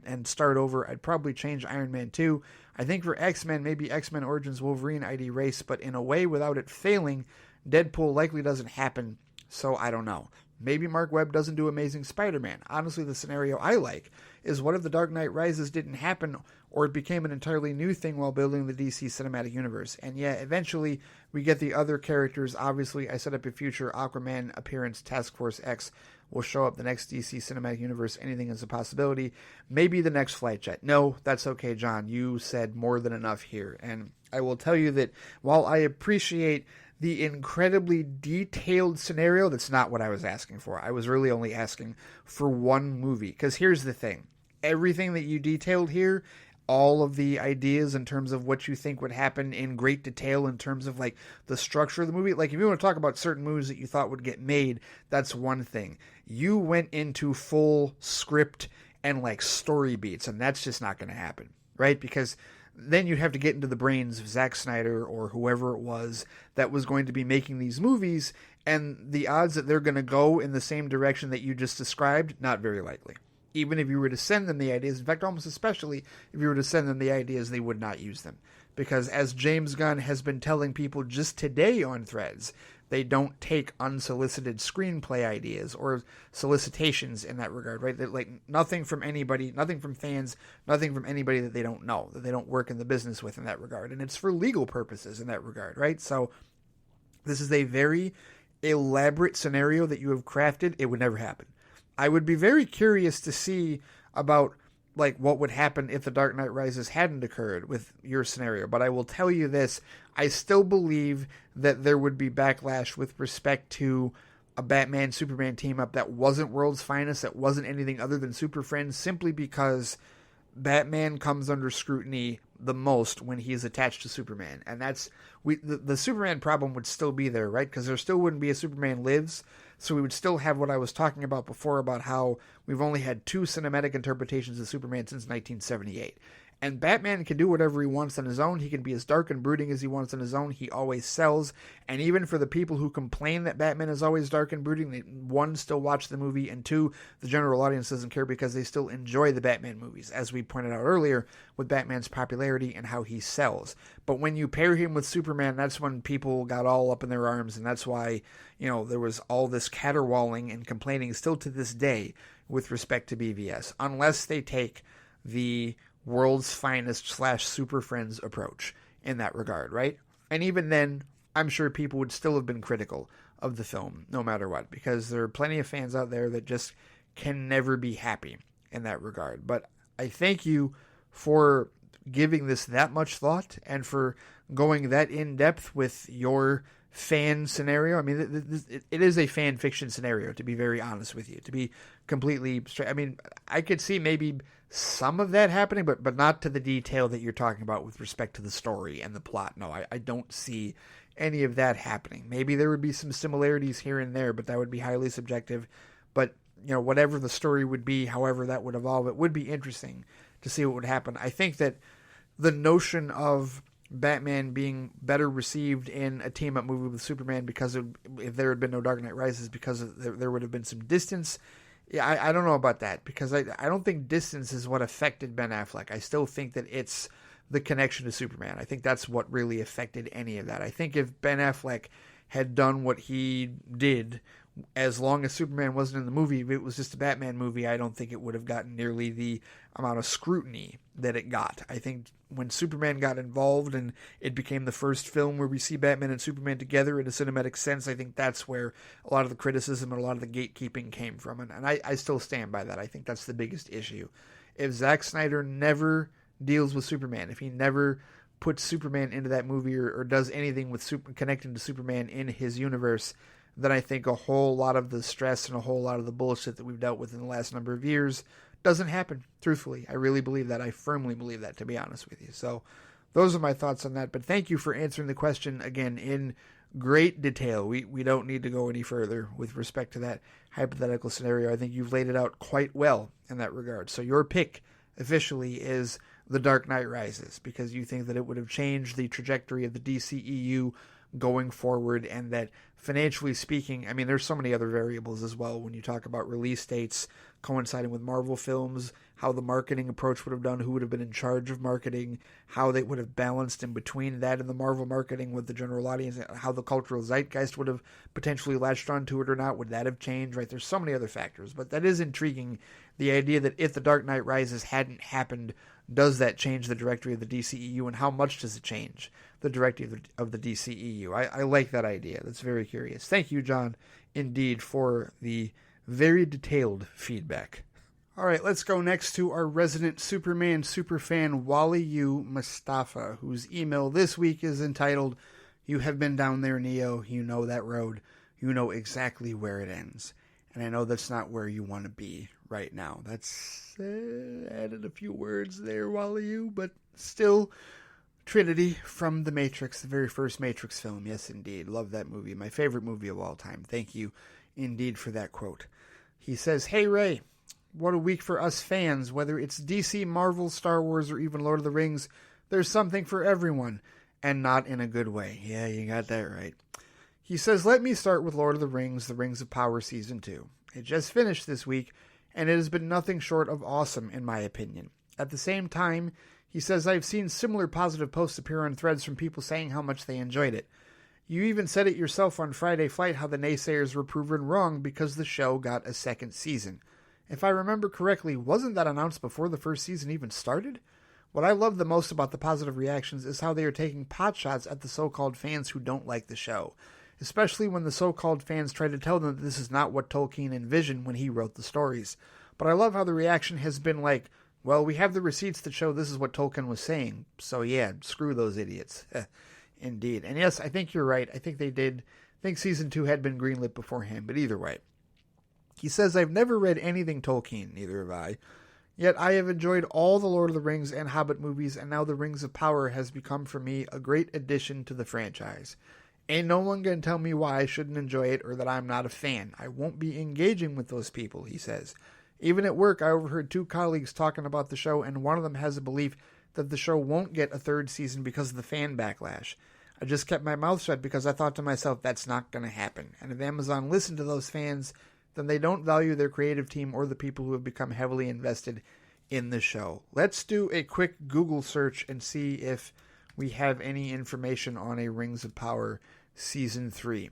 and start over. I'd probably change Iron Man 2. I think for X-Men, maybe X-Men Origins Wolverine I'd erase, but in a way without it failing, Deadpool likely doesn't happen, so I don't know. Maybe Mark Webb doesn't do Amazing Spider-Man. Honestly, the scenario I like is what if The Dark Knight Rises didn't happen, or it became an entirely new thing while building the DC Cinematic Universe. And yeah, eventually we get the other characters. Obviously, I set up a future Aquaman appearance. Task Force X will show up the next DC Cinematic Universe. Anything is a possibility. Maybe the next flight jet. No, that's okay, John. You said more than enough here. And I will tell you that while I appreciate the incredibly detailed scenario, that's not what I was asking for. I was really only asking for one movie. Because here's the thing. Everything that you detailed here, all of the ideas in terms of what you think would happen in great detail in terms of like the structure of the movie. Like if you want to talk about certain movies that you thought would get made, that's one thing. You went into full script and like story beats, and that's just not going to happen, right? Because then you'd have to get into the brains of Zack Snyder or whoever it was that was going to be making these movies, and the odds that they're going to go in the same direction that you just described, not very likely. Even if you were to send them the ideas, in fact, almost especially if you were to send them the ideas, they would not use them. Because as James Gunn has been telling people just today on Threads, they don't take unsolicited screenplay ideas or solicitations in that regard, right? They're like nothing from anybody, nothing from fans, nothing from anybody that they don't know, that they don't work in the business with in that regard. And it's for legal purposes in that regard, right? So this is a very elaborate scenario that you have crafted. It would never happen. I would be very curious to see about like what would happen if The Dark Knight Rises hadn't occurred with your scenario. But I will tell you this, I still believe that there would be backlash with respect to a Batman-Superman team-up that wasn't World's Finest, that wasn't anything other than Super Friends, simply because Batman comes under scrutiny the most when he is attached to Superman. And that's the Superman problem would still be there, right? Because there still wouldn't be a Superman Lives. So we would still have what I was talking about before about how we've only had 2 cinematic interpretations of Superman since 1978. And Batman can do whatever he wants on his own. He can be as dark and brooding as he wants on his own. He always sells. And even for the people who complain that Batman is always dark and brooding, they, one, still watch the movie, and two, the general audience doesn't care because they still enjoy the Batman movies, as we pointed out earlier with Batman's popularity and how he sells. But when you pair him with Superman, that's when people got all up in their arms, and that's why, there was all this caterwauling and complaining still to this day with respect to BVS, unless they take the world's finest / Super Friends approach in that regard, right? And even then, I'm sure people would still have been critical of the film, no matter what, because there are plenty of fans out there that just can never be happy in that regard. But I thank you for giving this that much thought and for going that in depth with your fan scenario. I mean, it is a fan fiction scenario, to be very honest with you, to be completely straight. I mean, I could see maybe some of that happening, but not to the detail that you're talking about with respect to the story and the plot. No, I don't see any of that happening. Maybe there would be some similarities here and there, but that would be highly subjective. But, whatever the story would be, however that would evolve, it would be interesting to see what would happen. I think that the notion of Batman being better received in a team-up movie with Superman because if there had been no Dark Knight Rises, because there would have been some distance. Yeah, I don't know about that, because I don't think distance is what affected Ben Affleck. I still think that it's the connection to Superman. I think that's what really affected any of that. I think if Ben Affleck had done what he did, as long as Superman wasn't in the movie, if it was just a Batman movie, I don't think it would have gotten nearly the amount of scrutiny that it got. I think when Superman got involved and it became the first film where we see Batman and Superman together in a cinematic sense, I think that's where a lot of the criticism and a lot of the gatekeeping came from. And I still stand by that. I think that's the biggest issue. If Zack Snyder never deals with Superman, if he never puts Superman into that movie or does anything with connecting to Superman in his universe, then I think a whole lot of the stress and a whole lot of the bullshit that we've dealt with in the last number of years doesn't happen, truthfully. I really believe that. I firmly believe that, to be honest with you. So those are my thoughts on that. But thank you for answering the question, again, in great detail. We don't need to go any further with respect to that hypothetical scenario. I think you've laid it out quite well in that regard. So your pick officially is The Dark Knight Rises, because you think that it would have changed the trajectory of the DCEU going forward, and that financially speaking, I mean, there's so many other variables as well when you talk about release dates coinciding with Marvel films, how the marketing approach would have done, who would have been in charge of marketing, how they would have balanced in between that and the Marvel marketing with the general audience, how the cultural zeitgeist would have potentially latched onto it or not. Would that have changed, right? There's so many other factors, but that is intriguing. The idea that if The Dark Knight Rises hadn't happened, does that change the directory of the DCEU, and how much does it change the directory of the DCEU? I like that idea. That's very curious. Thank you, John, indeed, for the very detailed feedback. All right, let's go next to our resident Superman superfan, Wally U. Mustafa, whose email this week is entitled, "You have been down there, Neo. You know that road. You know exactly where it ends. And I know that's not where you want to be right now." That's added a few words there, Wally U, but still, Trinity from The Matrix, the very first Matrix film. Yes, indeed. Love that movie. My favorite movie of all time. Thank you indeed for that quote. He says, "Hey, Ray, what a week for us fans. Whether it's DC, Marvel, Star Wars, or even Lord of the Rings, there's something for everyone, and not in a good way." Yeah, you got that right. He says, "Let me start with Lord of the Rings of Power Season 2. It just finished this week, and it has been nothing short of awesome, in my opinion. At the same time," he says, "I've seen similar positive posts appear on threads from people saying how much they enjoyed it. You even said it yourself on Friday Flight how the naysayers were proven wrong because the show got a second season. If I remember correctly, wasn't that announced before the first season even started? What I love the most about the positive reactions is how they are taking potshots at the so-called fans who don't like the show, especially when the so-called fans try to tell them that this is not what Tolkien envisioned when he wrote the stories. But I love how the reaction has been like, well, we have the receipts that show this is what Tolkien was saying, so yeah, screw those idiots." Indeed. And yes, I think you're right. I think they did. I think Season 2 had been greenlit beforehand, but either way. He says, "I've never read anything Tolkien, neither have I. Yet I have enjoyed all the Lord of the Rings and Hobbit movies, and now the Rings of Power has become for me a great addition to the franchise. Ain't no one gonna tell me why I shouldn't enjoy it or that I'm not a fan. I won't be engaging with those people," he says. "Even at work, I overheard two colleagues talking about the show, and one of them has a belief that the show won't get a third season because of the fan backlash. I just kept my mouth shut because I thought to myself, that's not going to happen. And if Amazon listened to those fans, then they don't value their creative team or the people who have become heavily invested in the show. Let's do a quick Google search and see if we have any information on a Rings of Power Season 3.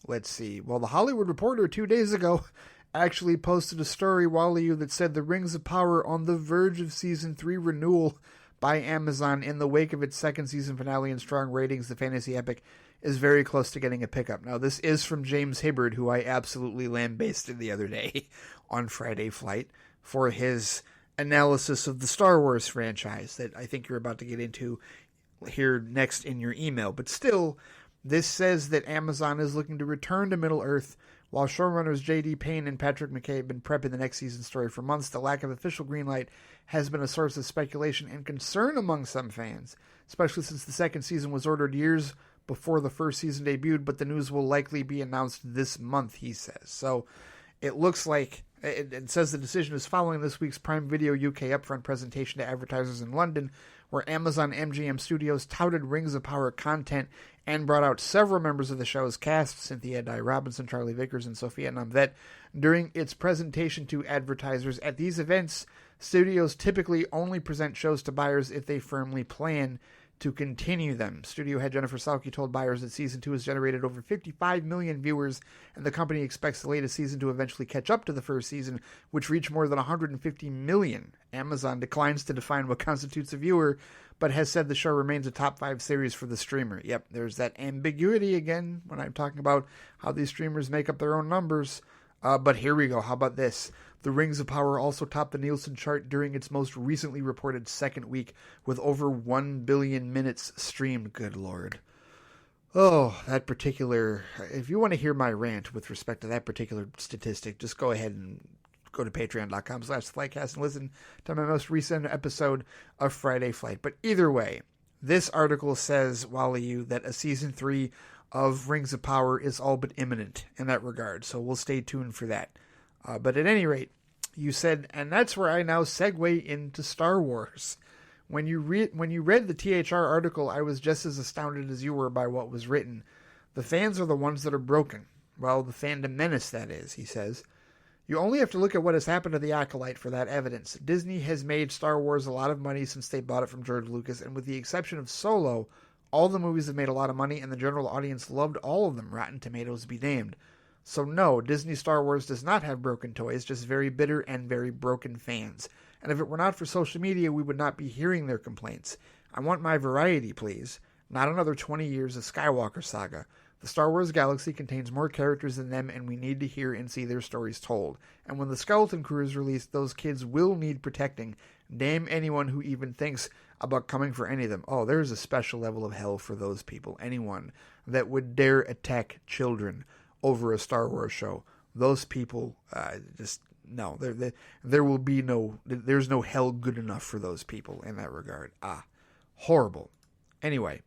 Let's see. Well, the Hollywood Reporter 2 days ago actually posted a story, Wally, that said the Rings of Power on the verge of Season 3 renewal by Amazon in the wake of its second season finale and strong ratings. The fantasy epic is very close to getting a pickup. Now, this is from James Hibbard, who I absolutely lambasted the other day on Friday Flight for his analysis of the Star Wars franchise that I think you're about to get into here next in your email. But still, this says that Amazon is looking to return to Middle-earth. While showrunners J.D. Payne and Patrick McKay have been prepping the next season story for months, the lack of official greenlight has been a source of speculation and concern among some fans, especially since the second season was ordered years before the first season debuted, but the news will likely be announced this month, he says. So it looks like, it says the decision is following this week's Prime Video UK upfront presentation to advertisers in London, where Amazon MGM Studios touted Rings of Power content and brought out several members of the show's cast, Cynthia Dye Robinson, Charlie Vickers, and Sophia Namvet, during its presentation to advertisers. At these events, studios typically only present shows to buyers if they firmly plan to continue them. Studio head Jennifer Salke told buyers that Season 2 has generated over 55 million viewers, and the company expects the latest season to eventually catch up to the first season, which reached more than 150 million. Amazon declines to define what constitutes a viewer, but has said the show remains a top 5 series for the streamer. Yep, there's that ambiguity again when I'm talking about how these streamers make up their own numbers. But here we go. How about this? The Rings of Power also topped the Nielsen chart during its most recently reported second week with over 1 billion minutes streamed. Good Lord. Oh, that particular... If you want to hear my rant with respect to that particular statistic, just go ahead and go to patreon.com/FlightCast and listen to my most recent episode of Friday Flight. But either way, this article says, Wally, that a Season 3 of Rings of Power is all but imminent in that regard. So we'll stay tuned for that. But at any rate, you said, and that's where I now segue into Star Wars. When you read the THR article, I was just as astounded as you were by what was written. The fans are the ones that are broken. Well, the fandom menace, that is, he says. You only have to look at what has happened to The Acolyte for that evidence. Disney has made Star Wars a lot of money since they bought it from George Lucas, and with the exception of Solo, all the movies have made a lot of money, and the general audience loved all of them, Rotten Tomatoes be damned. So no, Disney Star Wars does not have broken toys, just very bitter and very broken fans. And if it were not for social media, we would not be hearing their complaints. I want my variety, please. Not another 20 years of Skywalker saga. The Star Wars galaxy contains more characters than them, and we need to hear and see their stories told. And when the Skeleton Crew is released, those kids will need protecting. Damn anyone who even thinks about coming for any of them. Oh, there's a special level of hell for those people. Anyone that would dare attack children over a Star Wars show. Those people, no. There will be there's no hell good enough for those people in that regard. Horrible. Anyway,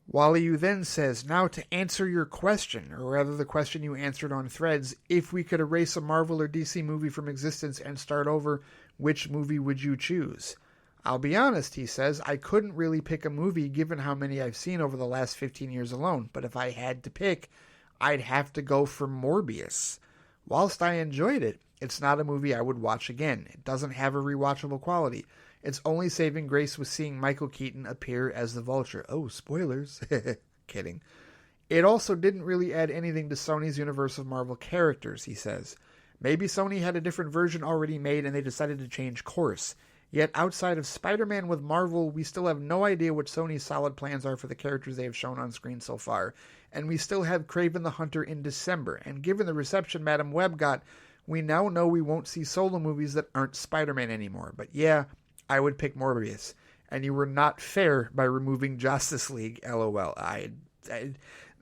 Wally then says, now to answer your question, or rather the question you answered on Threads, if we could erase a Marvel or DC movie from existence and start over, which movie would you choose? I'll be honest, he says, I couldn't really pick a movie given how many I've seen over the last 15 years alone, but if I had to pick, I'd have to go for Morbius. Whilst I enjoyed it, it's not a movie I would watch again. It doesn't have a rewatchable quality. Its only saving grace was seeing Michael Keaton appear as the Vulture. Oh, spoilers. Kidding. It also didn't really add anything to Sony's universe of Marvel characters, he says. Maybe Sony had a different version already made and they decided to change course. Yet outside of Spider-Man with Marvel, we still have no idea what Sony's solid plans are for the characters they have shown on screen so far. And we still have Kraven the Hunter in December. And given the reception Madam Web got, we now know we won't see solo movies that aren't Spider-Man anymore. But yeah, I would pick Morbius. And you were not fair by removing Justice League, LOL.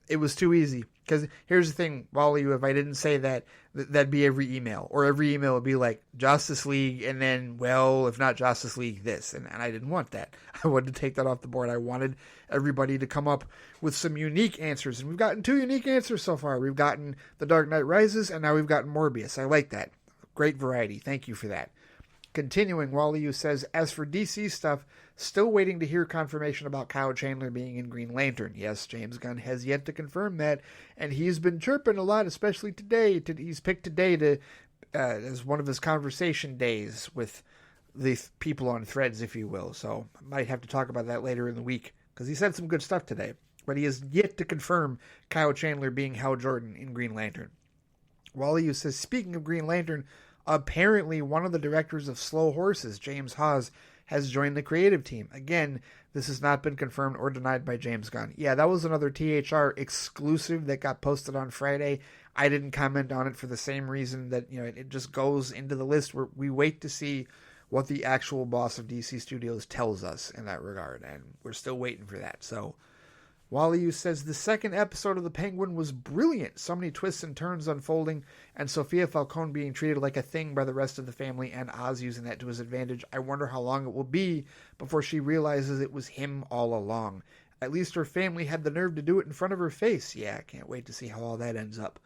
It was too easy. Because here's the thing, Wally, if I didn't say that, that'd be every email. Or every email would be like, Justice League, and then, well, if not Justice League, this. And I didn't want that. I wanted to take that off the board. I wanted everybody to come up with some unique answers. And we've gotten 2 unique answers so far. We've gotten The Dark Knight Rises, and now we've gotten Morbius. I like that. Great variety. Thank you for that. Continuing, Wally says, as for DC stuff, still waiting to hear confirmation about Kyle Chandler being in Green Lantern. Yes, James Gunn has yet to confirm that, and he's been chirping a lot, especially today. He's picked today to as one of his conversation days with the people on Threads, if you will. So I might have to talk about that later in the week, because he said some good stuff today. But he has yet to confirm Kyle Chandler being Hal Jordan in Green Lantern. Wally says, speaking of Green Lantern, apparently one of the directors of Slow Horses, James Hawes, has joined the creative team. Again, this has not been confirmed or denied by James Gunn. Yeah, that was another THR exclusive that got posted on Friday. I didn't comment on it for the same reason that, it just goes into the list where we wait to see what the actual boss of DC Studios tells us in that regard, and we're still waiting for that. So Wally says, the second episode of The Penguin was brilliant. So many twists and turns unfolding, and Sophia Falcone being treated like a thing by the rest of the family, and Oz using that to his advantage. I wonder how long it will be before she realizes it was him all along. At least her family had the nerve to do it in front of her face. Yeah, I can't wait to see how all that ends up.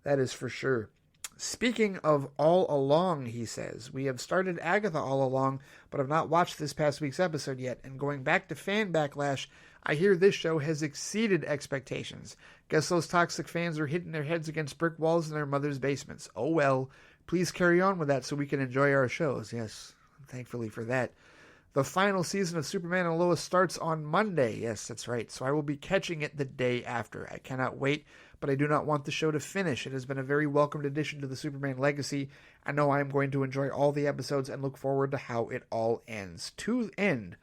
That is for sure. Speaking of all along, he says, we have started Agatha all along, but have not watched this past week's episode yet, and going back to fan backlash, I hear this show has exceeded expectations. Guess those toxic fans are hitting their heads against brick walls in their mother's basements. Oh well, please carry on with that so we can enjoy our shows. Yes, thankfully for that. The final season of Superman and Lois starts on Monday. Yes, that's right. So I will be catching it the day after. I cannot wait, but I do not want the show to finish. It has been a very welcomed addition to the Superman legacy. I know I am going to enjoy all the episodes and look forward to how it all ends. To end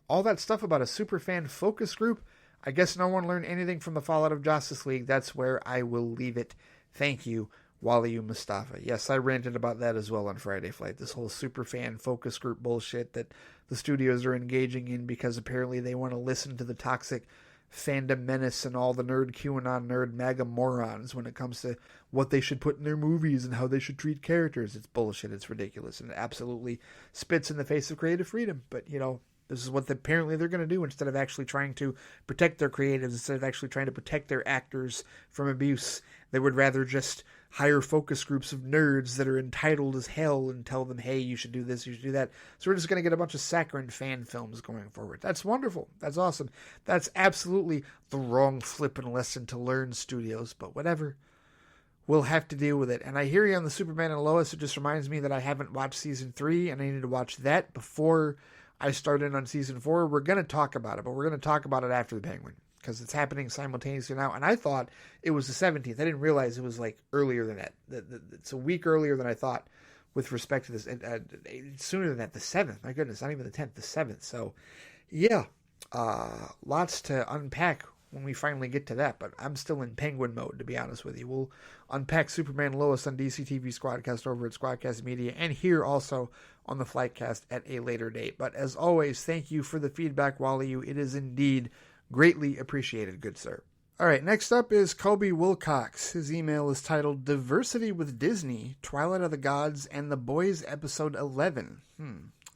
all that stuff about a superfan focus group, I guess no one learned anything from the fallout of Justice League. That's where I will leave it. Thank you, Wally Mustafa. Yes, I ranted about that as well on Friday Flight. This whole superfan focus group bullshit that the studios are engaging in because apparently they want to listen to the toxic fandom menace and all the nerd QAnon nerd MAGA morons when it comes to what they should put in their movies and how they should treat characters. It's bullshit. It's ridiculous. And it absolutely spits in the face of creative freedom. But, this is what apparently they're going to do instead of actually trying to protect their creatives, instead of actually trying to protect their actors from abuse. They would rather just hire focus groups of nerds that are entitled as hell and tell them, hey, you should do this, you should do that. So we're just going to get a bunch of saccharine fan films going forward. That's wonderful. That's awesome. That's absolutely the wrong flipping lesson to learn, studios, but whatever. We'll have to deal with it. And I hear you on the Superman and Lois. It just reminds me that I haven't watched season 3, and I need to watch that before I started on season 4. We're going to talk about it, but we're going to talk about it after the Penguin because it's happening simultaneously now. And I thought it was the 17th. I didn't realize it was like earlier than that. It's a week earlier than I thought with respect to this. Sooner than that, the 7th. My goodness, not even the 10th, the 7th. So, yeah, lots to unpack when we finally get to that. But I'm still in Penguin mode, to be honest with you. We'll unpack Superman and Lois on DC TV Squadcast over at Squadcast Media and here also on the Flightcast at a later date. But as always, thank you for the feedback, Wally. It is indeed greatly appreciated, good sir. All right, next up is Kobe Wilcox. His email is titled Diversity with Disney, Twilight of the Gods, and The Boys Episode 11.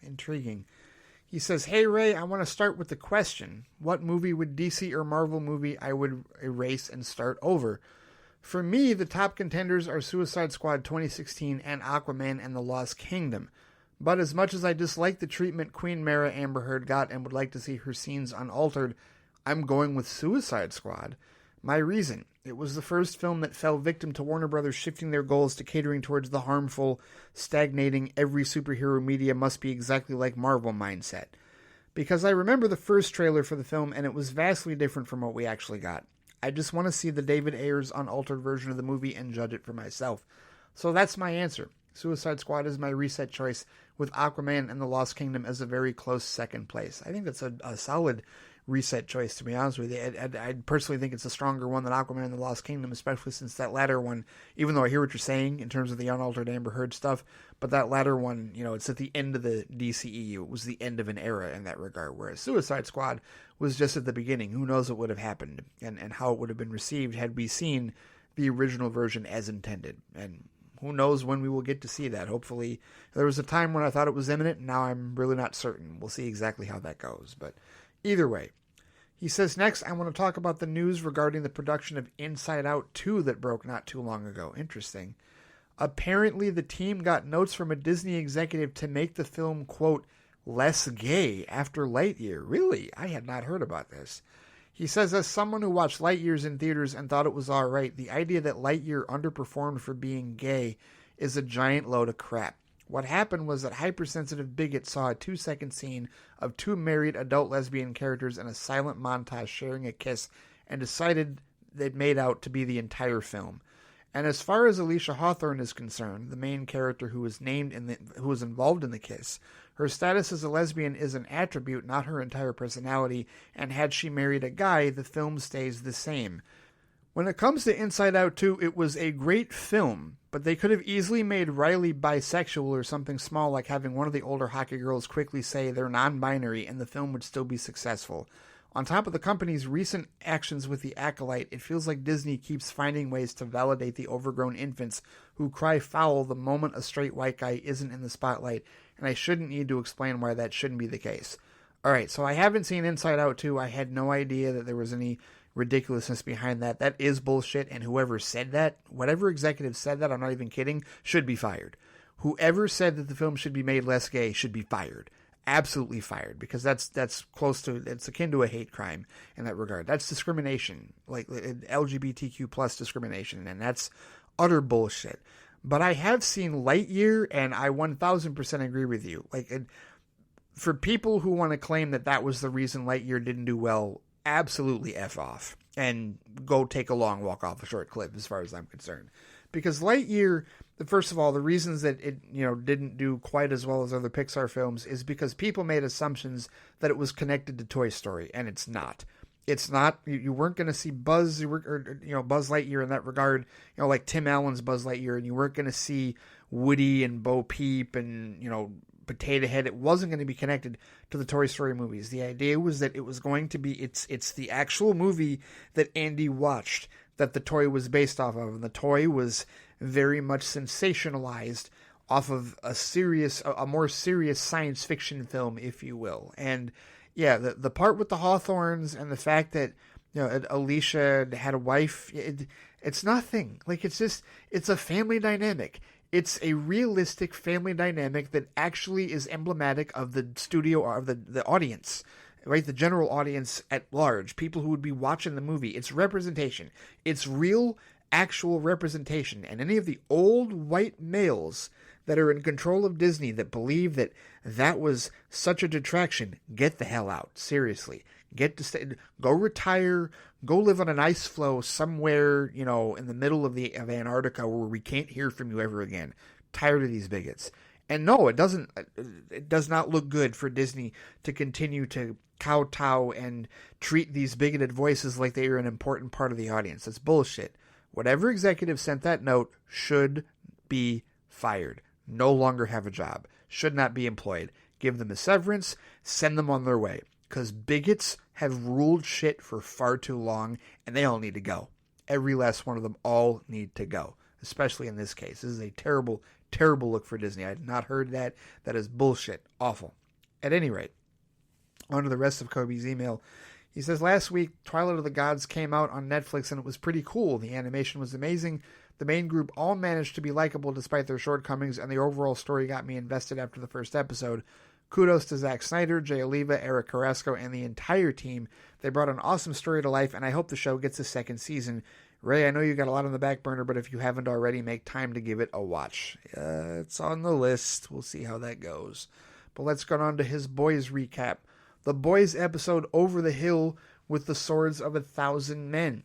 Intriguing. He says, hey, Ray, I want to start with the question. What movie would DC or Marvel movie I would erase and start over? For me, the top contenders are Suicide Squad 2016 and Aquaman and the Lost Kingdom. But as much as I dislike the treatment Queen Mara Amber Heard got and would like to see her scenes unaltered, I'm going with Suicide Squad. My reason, it was the first film that fell victim to Warner Brothers shifting their goals to catering towards the harmful, stagnating, every superhero media must be exactly like Marvel mindset. Because I remember the first trailer for the film and it was vastly different from what we actually got. I just want to see the David Ayers unaltered version of the movie and judge it for myself. So that's my answer. Suicide Squad is my reset choice, with Aquaman and the Lost Kingdom as a very close second place. I think that's a solid reset choice, to be honest with you. I personally think it's a stronger one than Aquaman and the Lost Kingdom, especially since that latter one, even though I hear what you're saying in terms of the unaltered Amber Heard stuff, but that latter one, it's at the end of the DCEU. It was the end of an era in that regard, whereas Suicide Squad was just at the beginning. Who knows what would have happened and how it would have been received had we seen the original version as intended. And who knows when we will get to see that. Hopefully, there was a time when I thought it was imminent, and now I'm really not certain. We'll see exactly how that goes. But either way, he says, next, I want to talk about the news regarding the production of Inside Out 2 that broke not too long ago. Interesting. Apparently, the team got notes from a Disney executive to make the film, quote, less gay after Lightyear. Really? I had not heard about this. He says, as someone who watched Lightyears in theaters and thought it was alright, the idea that Lightyear underperformed for being gay is a giant load of crap. What happened was that hypersensitive bigots saw a 2-second scene of two married adult lesbian characters in a silent montage sharing a kiss and decided it made out to be the entire film. And as far as Alicia Hawthorne is concerned, the main character who was who was involved in the kiss, her status as a lesbian is an attribute, not her entire personality, and had she married a guy, the film stays the same. When it comes to Inside Out 2, it was a great film, but they could have easily made Riley bisexual or something small like having one of the older hockey girls quickly say they're non-binary and the film would still be successful. On top of the company's recent actions with The Acolyte, it feels like Disney keeps finding ways to validate the overgrown infants who cry foul the moment a straight white guy isn't in the spotlight, and I shouldn't need to explain why that shouldn't be the case. Alright, so I haven't seen Inside Out 2. I had no idea that there was any ridiculousness behind that. That is bullshit, and whoever said that, whatever executive said that, I'm not even kidding, should be fired. Whoever said that the film should be made less gay should be fired. Absolutely fired, because that's close to, it's akin to a hate crime in that regard. That's discrimination, like LGBTQ plus discrimination, and that's utter bullshit. But I have seen Lightyear, and I 1000% agree with you. Like, for people who want to claim that that was the reason Lightyear didn't do well, absolutely F off and go take a long walk off a short cliff as far as I'm concerned. Because Lightyear, first of all, the reasons that it didn't do quite as well as other Pixar films is because people made assumptions that it was connected to Toy Story, and it's not. It's not. You weren't going to see Buzz Buzz Lightyear in that regard, like Tim Allen's Buzz Lightyear, and you weren't going to see Woody and Bo Peep and Potato Head. It wasn't going to be connected to the Toy Story movies. The idea was that it was going to be it's the actual movie that Andy watched that the toy was based off of, and the toy was very much sensationalized off of a more serious science fiction film, if you will. And yeah, the part with the Hawthorns and the fact that Alicia had a wife, it's nothing. Like, it's a family dynamic. It's a realistic family dynamic that actually is emblematic of the studio or of the audience, right? The general audience at large, people who would be watching the movie. It's representation. It's real, actual representation. And any of the old white males that are in control of Disney that believe that that was such a detraction, get the hell out. Seriously. Go retire, go live on an ice floe somewhere, in the middle of Antarctica where we can't hear from you ever again. Tired of these bigots. And no, it does not look good for Disney to continue to kowtow and treat these bigoted voices like they are an important part of the audience. That's bullshit. Whatever executive sent that note should be fired. No longer have a job. Should not be employed. Give them a severance. Send them on their way. Because bigots have ruled shit for far too long, and they all need to go. Every last one of them all need to go. Especially in this case. This is a terrible, terrible look for Disney. I had not heard that. That is bullshit. Awful. At any rate, on to the rest of Kobe's email. He says, last week, Twilight of the Gods came out on Netflix, and it was pretty cool. The animation was amazing. The main group all managed to be likable despite their shortcomings, and the overall story got me invested after the first episode. Kudos to Zack Snyder, Jay Oliva, Eric Carrasco, and the entire team. They brought an awesome story to life, and I hope the show gets a second season. Ray, I know you got a lot on the back burner, but if you haven't already, make time to give it a watch. It's on the list. We'll see how that goes. But let's go on to his Boys recap. The Boys episode Over the Hill with the Swords of 1,000 Men.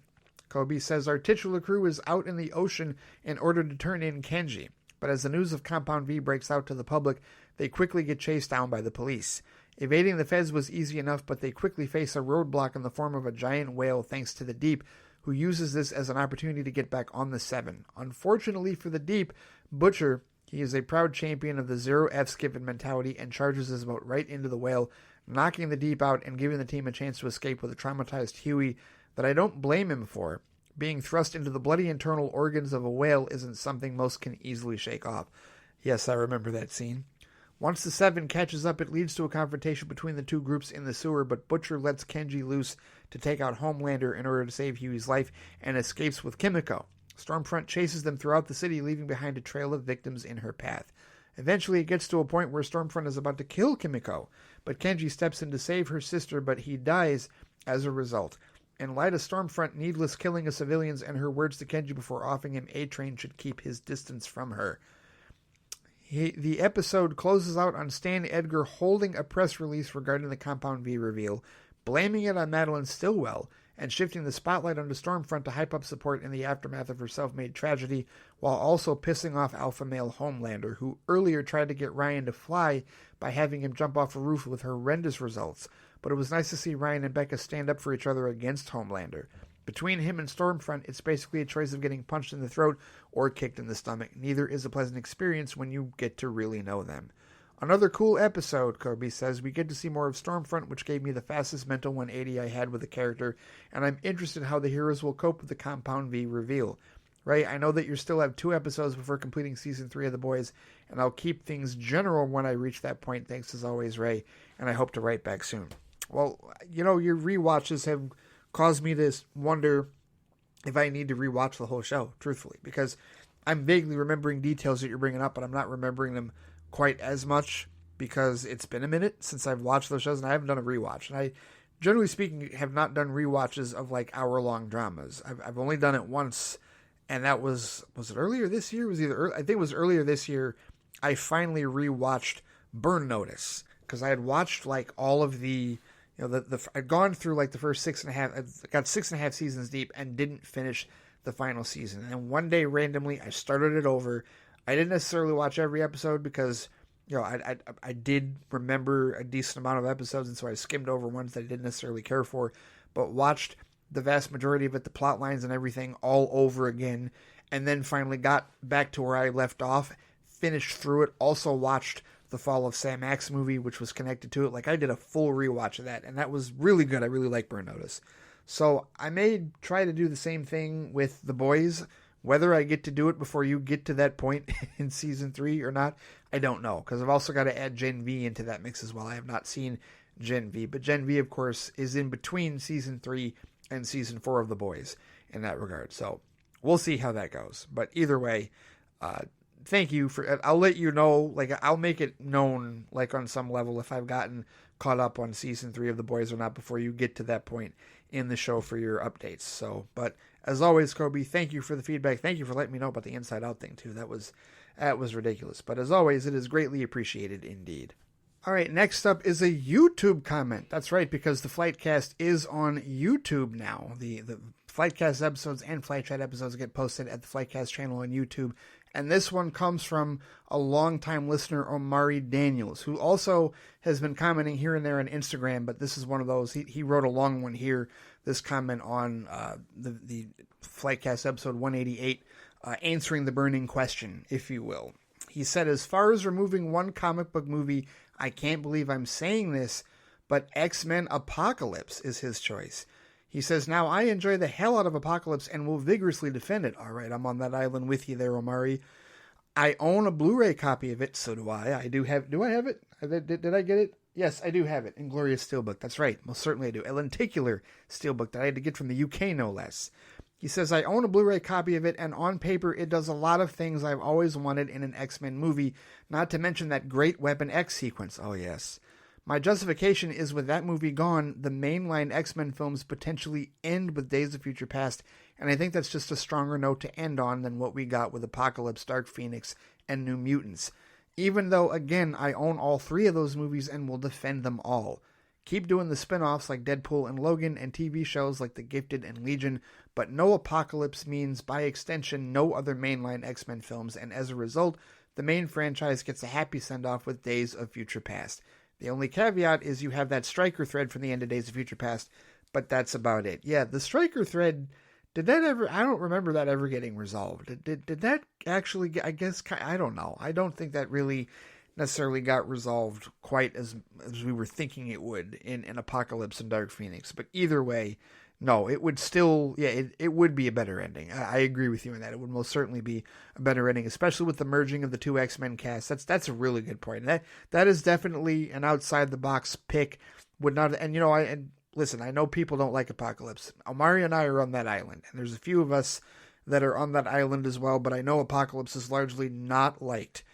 Kobe says our titular crew is out in the ocean in order to turn in Kenji. But as the news of Compound V breaks out to the public, they quickly get chased down by the police. Evading the feds was easy enough, but they quickly face a roadblock in the form of a giant whale thanks to the Deep, who uses this as an opportunity to get back on the Seven. Unfortunately for the Deep, Butcher, he is a proud champion of the zero F's given mentality and charges his boat right into the whale, knocking the Deep out and giving the team a chance to escape with a traumatized Huey that I don't blame him for. Being thrust into the bloody internal organs of a whale isn't something most can easily shake off. Yes, I remember that scene. Once the Seven catches up, it leads to a confrontation between the two groups in the sewer, but Butcher lets Kenji loose to take out Homelander in order to save Huey's life and escapes with Kimiko. Stormfront chases them throughout the city, leaving behind a trail of victims in her path. Eventually, it gets to a point where Stormfront is about to kill Kimiko, but Kenji steps in to save her sister, but he dies as a result. In light of Stormfront needless killing of civilians and her words to Kenji before offering him A-Train should keep his distance from her. The episode closes out on Stan Edgar holding a press release regarding the Compound V reveal, blaming it on Madeline Stillwell, and shifting the spotlight onto Stormfront to hype up support in the aftermath of her self-made tragedy, while also pissing off alpha male Homelander, who earlier tried to get Ryan to fly by having him jump off a roof with horrendous results. But it was nice to see Ryan and Becca stand up for each other against Homelander. Between him and Stormfront, it's basically a choice of getting punched in the throat or kicked in the stomach. Neither is a pleasant experience when you get to really know them. Another cool episode, Kobe says. We get to see more of Stormfront, which gave me the fastest mental 180 I had with the character, and I'm interested how the heroes will cope with the Compound V reveal. Ray, I know that you still have 2 episodes before completing Season 3 of The Boys, and I'll keep things general when I reach that point. Thanks as always, Ray, and I hope to write back soon. Well, your rewatches have caused me to wonder if I need to rewatch the whole show, truthfully, because I'm vaguely remembering details that you're bringing up, but I'm not remembering them quite as much because it's been a minute since I've watched those shows, and I haven't done a rewatch. And I, generally speaking, have not done rewatches of like hour-long dramas. I've only done it once, and that was it earlier this year? I think it was earlier this year. I finally rewatched Burn Notice because I had watched like all of the. I'd gone through like the first 6.5, I got 6.5 seasons deep and didn't finish the final season. And one day randomly I started it over. I didn't necessarily watch every episode because, I did remember a decent amount of episodes, and so I skimmed over ones that I didn't necessarily care for, but watched the vast majority of it, the plot lines and everything, all over again, and then finally got back to where I left off, finished through it, also watched the Fall of Sam Axe movie, which was connected to it. Like, I did a full rewatch of that, and that was really good. I really like Burn Notice. So I may try to do the same thing with The Boys. Whether I get to do it before you get to that point in Season 3 or not, I don't know, because I've also got to add Gen V into that mix as well. I have not seen Gen V, but Gen V, of course, is in between Season 3 and Season 4 of The Boys in that regard. So we'll see how that goes. But either way, thank you for. I'll let you know. Like, I'll make it known, like, on some level, if I've gotten caught up on Season 3 of The Boys or not before you get to that point in the show for your updates. So, but as always, Kobe, thank you for the feedback. Thank you for letting me know about the Inside Out thing too. That was ridiculous. But as always, it is greatly appreciated indeed. All right, next up is a YouTube comment. That's right, because the FLITEcast is on YouTube now. The FLITEcast episodes and Flight Chat episodes get posted at the FLITEcast channel on YouTube. And this one comes from a longtime listener, Omari Daniels, who also has been commenting here and there on Instagram, but this is one of those. He wrote a long one here, this comment on the FLITEcast episode 188, answering the burning question, if you will. He said, as far as removing one comic book movie, I can't believe I'm saying this, but X-Men Apocalypse is his choice. He says, now I enjoy the hell out of Apocalypse and will vigorously defend it. All right, I'm on that island with you there, Omari. I own a Blu-ray copy of it, so do I. Do I have it? Did I get it? Yes, I do have it. Inglorious Steelbook. That's right. Most certainly I do. A lenticular Steelbook that I had to get from the UK, no less. He says, I own a Blu-ray copy of it, and on paper it does a lot of things I've always wanted in an X-Men movie, not to mention that great Weapon X sequence. Oh, yes. My justification is with that movie gone, the mainline X-Men films potentially end with Days of Future Past, and I think that's just a stronger note to end on than what we got with Apocalypse, Dark Phoenix, and New Mutants. Even though, again, I own all 3 of those movies and will defend them all. Keep doing the spin-offs like Deadpool and Logan and TV shows like The Gifted and Legion, but no Apocalypse means, by extension, no other mainline X-Men films, and as a result, the main franchise gets a happy send-off with Days of Future Past. The only caveat is you have that Stryker thread from the end of Days of Future Past, but that's about it. Yeah, the Stryker thread, did that ever, I don't remember that ever getting resolved. Did that actually, I guess, I don't know. I don't think that really necessarily got resolved quite as we were thinking it would in Apocalypse and Dark Phoenix. But either way, no, it would still, it would be a better ending. I agree with you on that. It would most certainly be a better ending, especially with the merging of the 2 X-Men casts. That's a really good point. That is definitely an outside the box pick. Would not, and listen, I know people don't like Apocalypse. Omari and I are on that island, and there's a few of us that are on that island as well, but I know Apocalypse is largely not liked,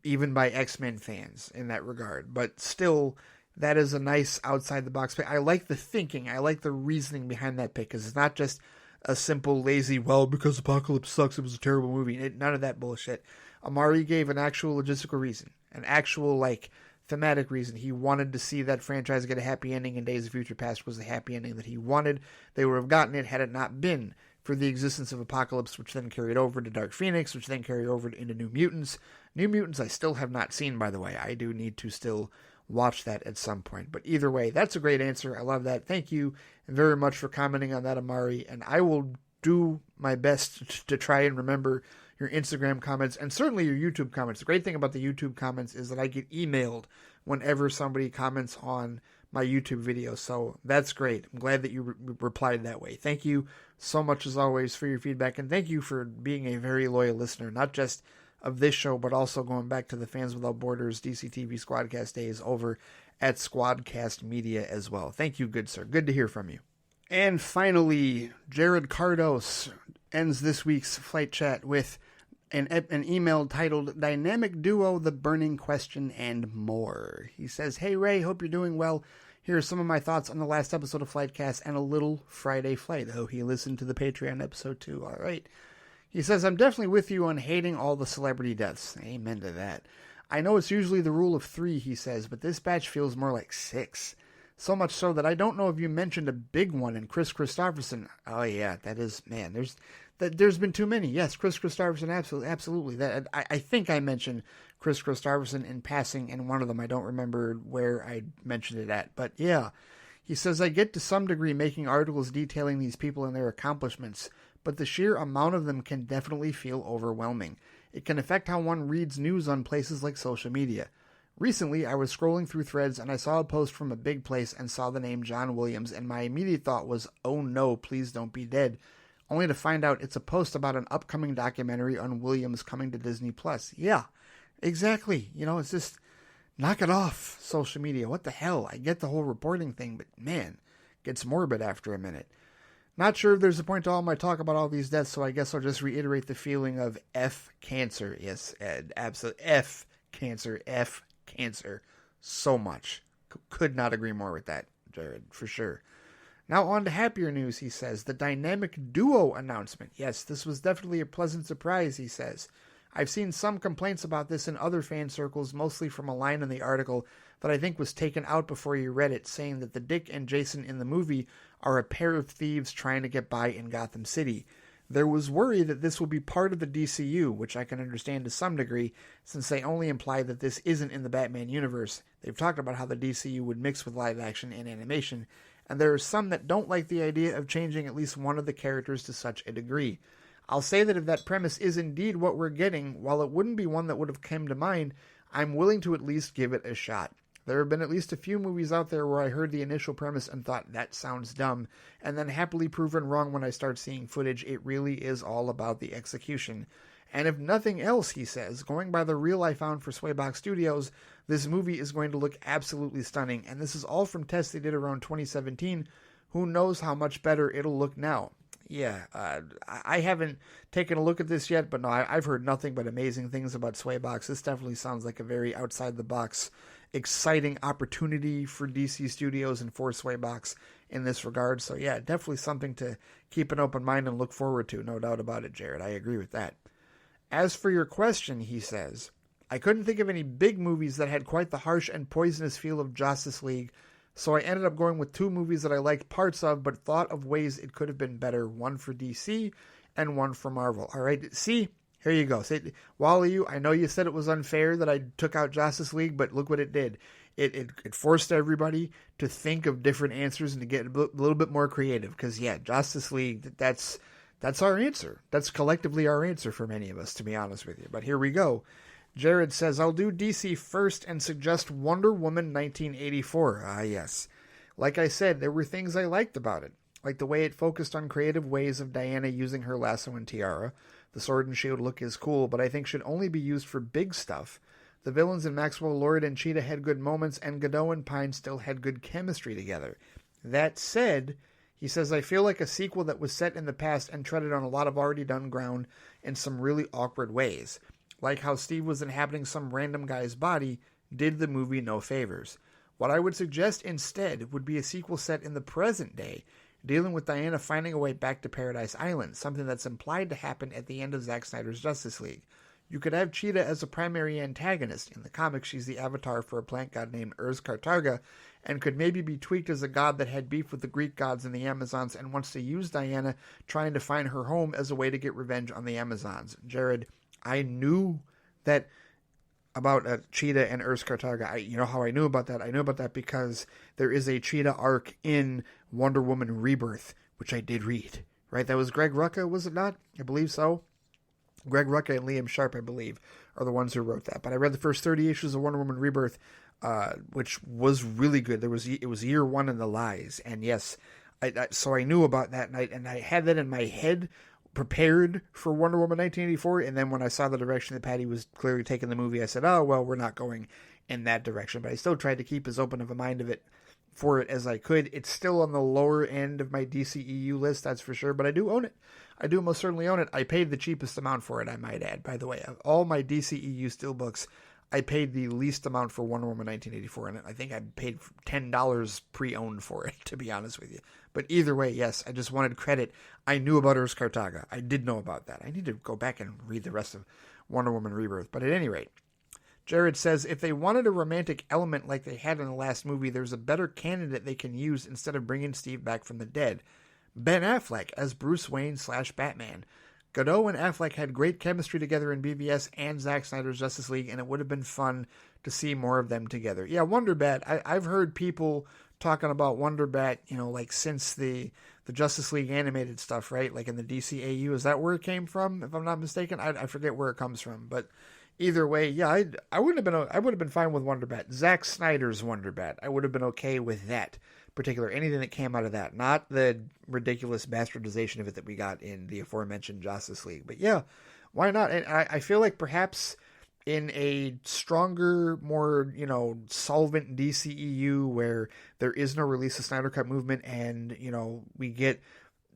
even by X-Men fans in that regard. But still, that is a nice outside-the-box pick. I like the thinking. I like the reasoning behind that pick, because it's not just a simple, lazy, well, because Apocalypse sucks, it was a terrible movie. None of that bullshit. Amari gave an actual logistical reason, an actual, thematic reason. He wanted to see that franchise get a happy ending, and Days of Future Past was the happy ending that he wanted. They would have gotten it had it not been for the existence of Apocalypse, which then carried over to Dark Phoenix, which then carried over into New Mutants. New Mutants I still have not seen, by the way. I do need to still watch that at some point. But either way, that's a great answer. I love that. Thank you very much for commenting on that, Amari. And I will do my best to try and remember your Instagram comments and certainly your YouTube comments. The great thing about the YouTube comments is that I get emailed whenever somebody comments on my YouTube video. So that's great. I'm glad that you replied that way. Thank you so much as always for your feedback. And thank you for being a very loyal listener, not just of this show, but also going back to the Fans Without Borders DCTV Squadcast days over at Squadcast Media as well. Thank you, good sir. Good to hear from you. And finally, Jared Cardos ends this week's Flight Chat with an email titled Dynamic Duo, The Burning Question, and More. He says, "Hey Ray, hope you're doing well. Here are some of my thoughts on the last episode of Flightcast and a little Friday Flight." Oh, he listened to the Patreon episode too. All right. He says, "I'm definitely with you on hating all the celebrity deaths." Amen to that. "I know it's usually the rule of 3, he says, but this batch feels more like 6. So much so that I don't know if you mentioned a big one in Chris Christopherson." Oh yeah, that is, man, there's been too many. Yes, Chris Christopherson, absolutely. That I think I mentioned Chris Christopherson in passing in one of them. I don't remember where I mentioned it at, but yeah. He says, "I get to some degree making articles detailing these people and their accomplishments, but the sheer amount of them can definitely feel overwhelming. It can affect how one reads news on places like social media. Recently, I was scrolling through threads and I saw a post from a big place and saw the name John Williams, and my immediate thought was, oh no, please don't be dead. Only to find out it's a post about an upcoming documentary on Williams coming to Disney+. Yeah, exactly. It's just, knock it off, social media. What the hell? I get the whole reporting thing, but man, it gets morbid after a minute. Not sure if there's a point to all my talk about all these deaths, so I guess I'll just reiterate the feeling of F cancer. Yes, Ed, absolutely. F cancer, F cancer. So much. Could not agree more with that, Jared, for sure. Now on to happier news, he says. The Dynamic Duo announcement. Yes, this was definitely a pleasant surprise, he says. I've seen some complaints about this in other fan circles, mostly from a line in the article that I think was taken out before you read it, saying that the Dick and Jason in the movie are a pair of thieves trying to get by in Gotham City. There was worry that this will be part of the DCU, which I can understand to some degree, since they only imply that this isn't in the Batman universe. They've talked about how the DCU would mix with live action and animation, and there are some that don't like the idea of changing at least one of the characters to such a degree. I'll say that if that premise is indeed what we're getting, while it wouldn't be one that would have come to mind, I'm willing to at least give it a shot. There have been at least a few movies out there where I heard the initial premise and thought, that sounds dumb, and then happily proven wrong when I start seeing footage. It really is all about the execution. And if nothing else, he says, going by the reel I found for Swaybox Studios, this movie is going to look absolutely stunning, and this is all from tests they did around 2017. Who knows how much better it'll look now. Yeah, I haven't taken a look at this yet, but no, I've heard nothing but amazing things about Swaybox. This definitely sounds like a very outside-the-box, exciting opportunity for DC Studios and for Swaybox in this regard. So yeah, definitely something to keep an open mind and look forward to, no doubt about it, Jared. I agree with that. As for your question, he says, I couldn't think of any big movies that had quite the harsh and poisonous feel of Justice League, so I ended up going with 2 movies that I liked parts of, but thought of ways it could have been better. One for DC and one for Marvel. All right, see, here you go. Wally, I know you said it was unfair that I took out Justice League, but look what it did. It forced everybody to think of different answers and to get a little bit more creative. Because, yeah, Justice League, that's our answer. That's collectively our answer for many of us, to be honest with you. But here we go. Jared says, I'll do DC first and suggest Wonder Woman 1984. Ah, yes. Like I said, there were things I liked about it, like the way it focused on creative ways of Diana using her lasso and tiara. The sword and shield look is cool, but I think should only be used for big stuff. The villains in Maxwell Lord and Cheetah had good moments, and Godot and Pine still had good chemistry together. That said, He says, I feel like a sequel that was set in the past and treaded on a lot of already done ground in some really awkward ways. Like how Steve was inhabiting some random guy's body did the movie no favors. What I would suggest instead would be a sequel set in the present day, dealing with Diana finding a way back to Paradise Island, something that's implied to happen at the end of Zack Snyder's Justice League. You could have Cheetah as a primary antagonist. In the comics, she's the avatar for a plant god named Kartarga, and could maybe be tweaked as a god that had beef with the Greek gods and the Amazons and wants to use Diana trying to find her home as a way to get revenge on the Amazons. Jared, I knew that about Cheetah and Kartarga. You know how I knew about that? I knew about that because there is a Cheetah arc in Wonder Woman Rebirth, which I did read. Right? That was Greg Rucka, was it not? I believe so. Greg Rucka and Liam Sharp, I believe, are the ones who wrote that. But I read the first 30 issues of Wonder Woman Rebirth, which was really good. It was year one in the lies, and yes, so I knew about that, and I had that in my head, prepared for Wonder Woman 1984. And then when I saw the direction that Patty was clearly taking the movie, I said, "Oh well, we're not going in that direction." But I still tried to keep as open of a mind of it for it as I could. It's still on the lower end of my DCEU list, that's for sure, but I do own it. I do most certainly own it. I paid the cheapest amount for it, I might add. By the way, of all my DCEU steelbooks, I paid the least amount for Wonder Woman 1984, and I think I paid $10 pre-owned for it, to be honest with you. But either way, yes, I just wanted credit. I knew about Kartarga. I did know about that. I need to go back and read the rest of Wonder Woman Rebirth. But at any rate, Jared says, if they wanted a romantic element like they had in the last movie, there's a better candidate they can use instead of bringing Steve back from the dead. Ben Affleck as Bruce Wayne / Batman. Godot and Affleck had great chemistry together in BVS and Zack Snyder's Justice League, and it would have been fun to see more of them together. Yeah, Wonderbat, I've heard people talking about Wonderbat, like since the Justice League animated stuff, right? Like in the DCAU. Is that where it came from, if I'm not mistaken? I forget where it comes from, but either way, yeah, I would have been fine with Wonderbat. Zack Snyder's Wonderbat. I would have been okay with that particular, anything that came out of that, not the ridiculous bastardization of it that we got in the aforementioned Justice League. But yeah, why not? And I feel like perhaps in a stronger, more, solvent DCEU where there is no release of Snyder Cut movement and, we get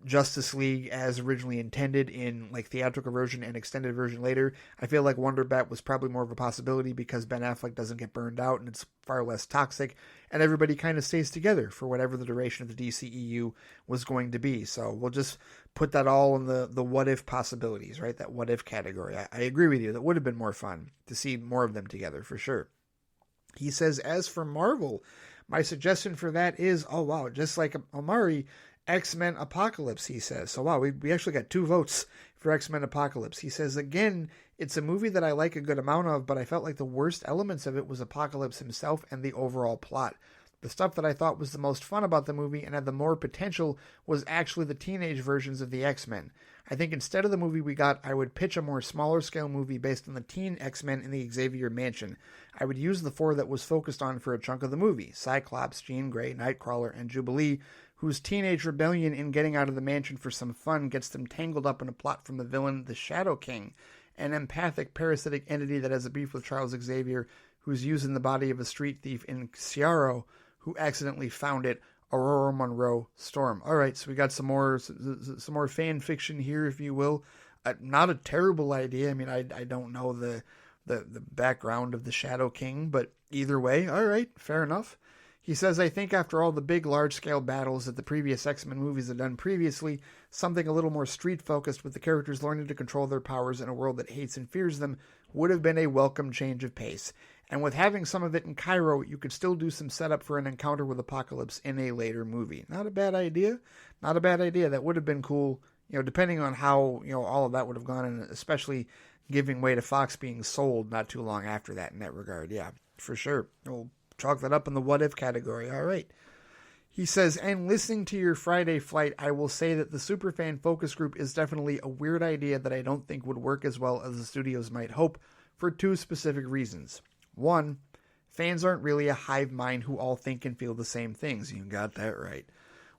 Justice League as originally intended in like theatrical version and extended version later, I feel like Wonderbat was probably more of a possibility because Ben Affleck doesn't get burned out and it's far less toxic and everybody kind of stays together for whatever the duration of the DCEU was going to be. So we'll just put that all in the what if possibilities, right? That what if category. I agree with you. That would have been more fun to see more of them together for sure. He says, as for Marvel, my suggestion for that is, oh wow, just like Omari, X-Men Apocalypse, he says. So wow, we actually got 2 votes for X-Men Apocalypse. He says, again, it's a movie that I like a good amount of, but I felt like the worst elements of it was Apocalypse himself and the overall plot. The stuff that I thought was the most fun about the movie and had the more potential was actually the teenage versions of the X-Men. I think instead of the movie we got, I would pitch a more smaller scale movie based on the teen X-Men in the Xavier Mansion. I would use the 4 that was focused on for a chunk of the movie: Cyclops, Jean Grey, Nightcrawler, and Jubilee, whose teenage rebellion in getting out of the mansion for some fun gets them tangled up in a plot from the villain, the Shadow King, an empathic parasitic entity that has a beef with Charles Xavier, who's using the body of a street thief in Ciaro, who accidentally found it, Aurora Monroe Storm. All right, so we got some more fan fiction here, if you will. Not a terrible idea. I mean, I don't know the background of the Shadow King, but either way, all right, fair enough. He says, I think after all the big, large-scale battles that the previous X-Men movies had done previously, something a little more street-focused with the characters learning to control their powers in a world that hates and fears them would have been a welcome change of pace. And with having some of it in Cairo, you could still do some setup for an encounter with Apocalypse in a later movie. Not a bad idea. Not a bad idea. That would have been cool, depending on how, all of that would have gone, and especially giving way to Fox being sold not too long after that in that regard. Yeah, for sure. We'll chalk that up in the what if category. All right. He says, and listening to your Friday flight, I will say that the Superfan focus group is definitely a weird idea that I don't think would work as well as the studios might hope for 2 specific reasons. 1, fans aren't really a hive mind who all think and feel the same things. You got that right.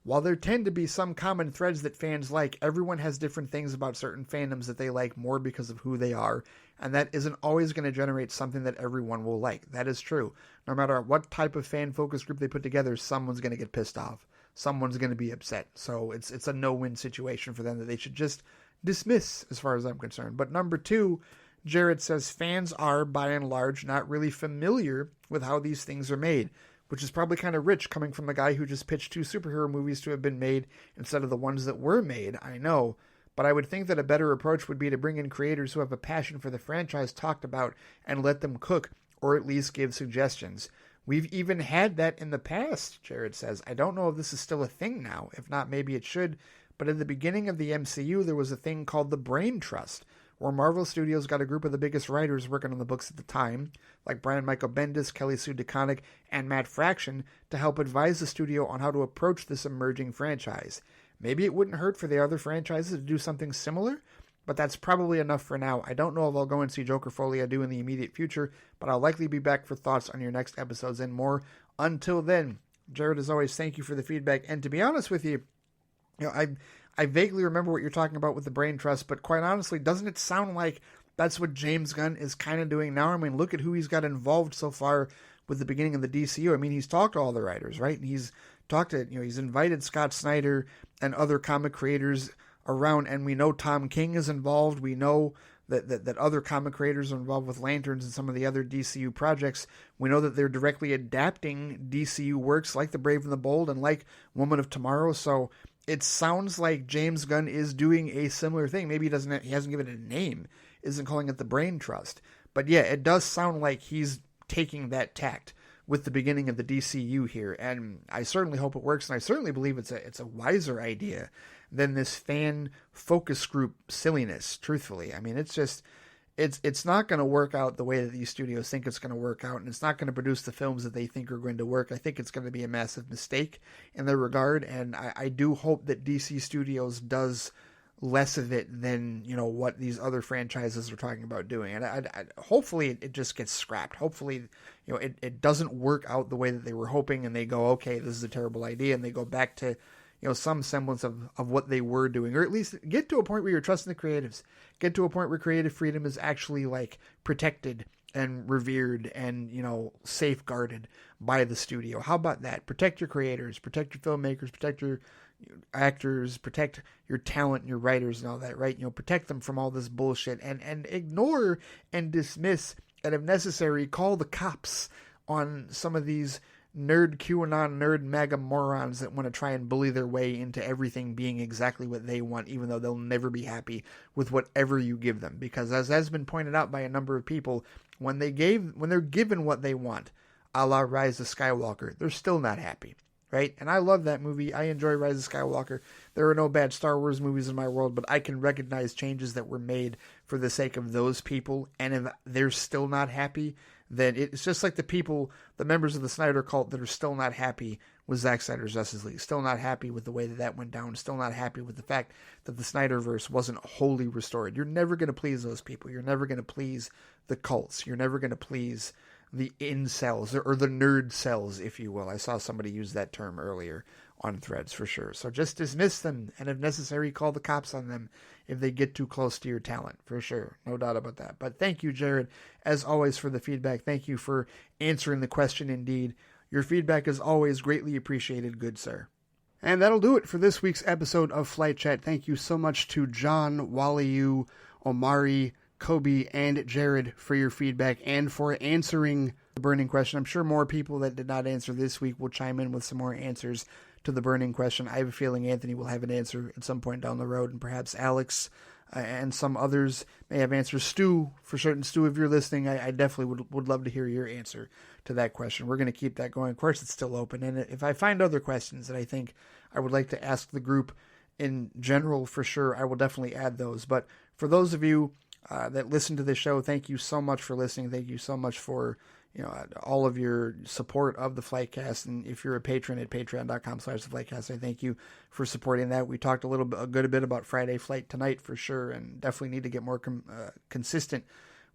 While there tend to be some common threads that fans like, everyone has different things about certain fandoms that they like more because of who they are, and that isn't always going to generate something that everyone will like. That is true. No matter what type of fan focus group they put together, someone's going to get pissed off. someone's going to be upset. So it's a no-win situation for them that they should just dismiss, as far as I'm concerned. But number 2, Jared says fans are, by and large, not really familiar with how these things are made, which is probably kind of rich coming from the guy who just pitched 2 superhero movies to have been made instead of the ones that were made, I know. But I would think that a better approach would be to bring in creators who have a passion for the franchise talked about and let them cook, or at least give suggestions. We've even had that in the past, Jared says. I don't know if this is still a thing now. If not, maybe it should. But in the beginning of the MCU, there was a thing called the Brain Trust, where Marvel Studios got a group of the biggest writers working on the books at the time, like Brian Michael Bendis, Kelly Sue DeConnick, and Matt Fraction, to help advise the studio on how to approach this emerging franchise. Maybe it wouldn't hurt for the other franchises to do something similar, but that's probably enough for now. I don't know if I'll go and see Joker Folia do in the immediate future, but I'll likely be back for thoughts on your next episodes and more. Until then, Jared, as always, thank you for the feedback. And to be honest with you, I vaguely remember what you're talking about with the Brain Trust, but quite honestly, doesn't it sound like that's what James Gunn is kind of doing now? I mean, look at who he's got involved so far with the beginning of the DCU. I mean, he's talked to all the writers, right? And he's talked to, he's invited Scott Snyder and other comic creators around, and we know Tom King is involved. We know that other comic creators are involved with Lanterns and some of the other DCU projects. We know that they're directly adapting DCU works like The Brave and the Bold and like Woman of Tomorrow. So it sounds like James Gunn is doing a similar thing. Maybe he hasn't given it a name, isn't calling it the Brain Trust. But yeah, it does sound like he's taking that tact with the beginning of the DCU here, and I certainly hope it works, and I certainly believe it's a wiser idea than this fan focus group silliness, truthfully. I mean, it's not going to work out the way that these studios think it's going to work out, and it's not going to produce the films that they think are going to work. I think it's going to be a massive mistake in their regard, and I do hope that DC Studios does less of it than, what these other franchises are talking about doing. And hopefully it just gets scrapped. Hopefully, it doesn't work out the way that they were hoping, and they go, okay, this is a terrible idea, and they go back to, some semblance of what they were doing, or at least get to a point where you're trusting the creatives. Get to a point where creative freedom is actually protected and revered and, safeguarded by the studio. How about that? Protect your creators, protect your filmmakers, protect your actors, protect your talent and your writers and all that, right? Protect them from all this bullshit and ignore and dismiss, and if necessary, call the cops on some of these nerd QAnon, nerd MAGA morons that want to try and bully their way into everything being exactly what they want, even though they'll never be happy with whatever you give them. Because as has been pointed out by a number of people, when they're given what they want, a la Rise of Skywalker, they're still not happy. Right? And I love that movie. I enjoy Rise of Skywalker. There are no bad Star Wars movies in my world, but I can recognize changes that were made for the sake of those people. And if they're still not happy, then it's just like the members of the Snyder cult that are still not happy with Zack Snyder's Justice League. Still not happy with the way that went down. Still not happy with the fact that the Snyderverse wasn't wholly restored. You're never going to please those people. You're never going to please the cults. You're never going to please the incels, or the nerd cells, if you will. I saw somebody use that term earlier on Threads for sure. So just dismiss them, and if necessary, call the cops on them if they get too close to your talent, for sure. No doubt about that. But thank you, Jared, as always, for the feedback. Thank you for answering the question indeed. Your feedback is always greatly appreciated, good sir. And that'll do it for this week's episode of Flight Chat. Thank you so much to John, Waliyu, Omari, Kobe, and Jared for your feedback and for answering the burning question. I'm sure more people that did not answer this week will chime in with some more answers to the burning question. I have a feeling Anthony will have an answer at some point down the road, and perhaps Alex and some others may have answers. Stu, for certain. Stu, if you're listening, I definitely would love to hear your answer to that question. We're going to keep that going. Of course, it's still open, and if I find other questions that I think I would like to ask the group in general, for sure, I will definitely add those. But for those of you that listen to this show, thank you so much for listening. Thank you so much for all of your support of the Flightcast. And if you're a patron at patreon.com/theflightcast, I thank you for supporting that. We talked a good bit about Friday Flight tonight for sure, and definitely need to get more consistent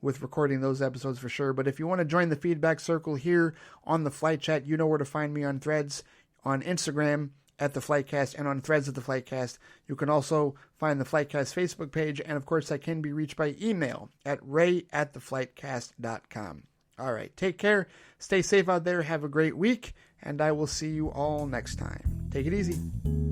with recording those episodes for sure. But if you want to join the feedback circle here on the Flight Chat, you know where to find me on Threads, on Instagram at the Flightcast, and on Threads at the Flightcast. You can also find the Flightcast Facebook page, and of course I can be reached by email at ray@theflightcast.com. All right, take care, stay safe out there, have a great week, and I will see you all next time. Take it easy.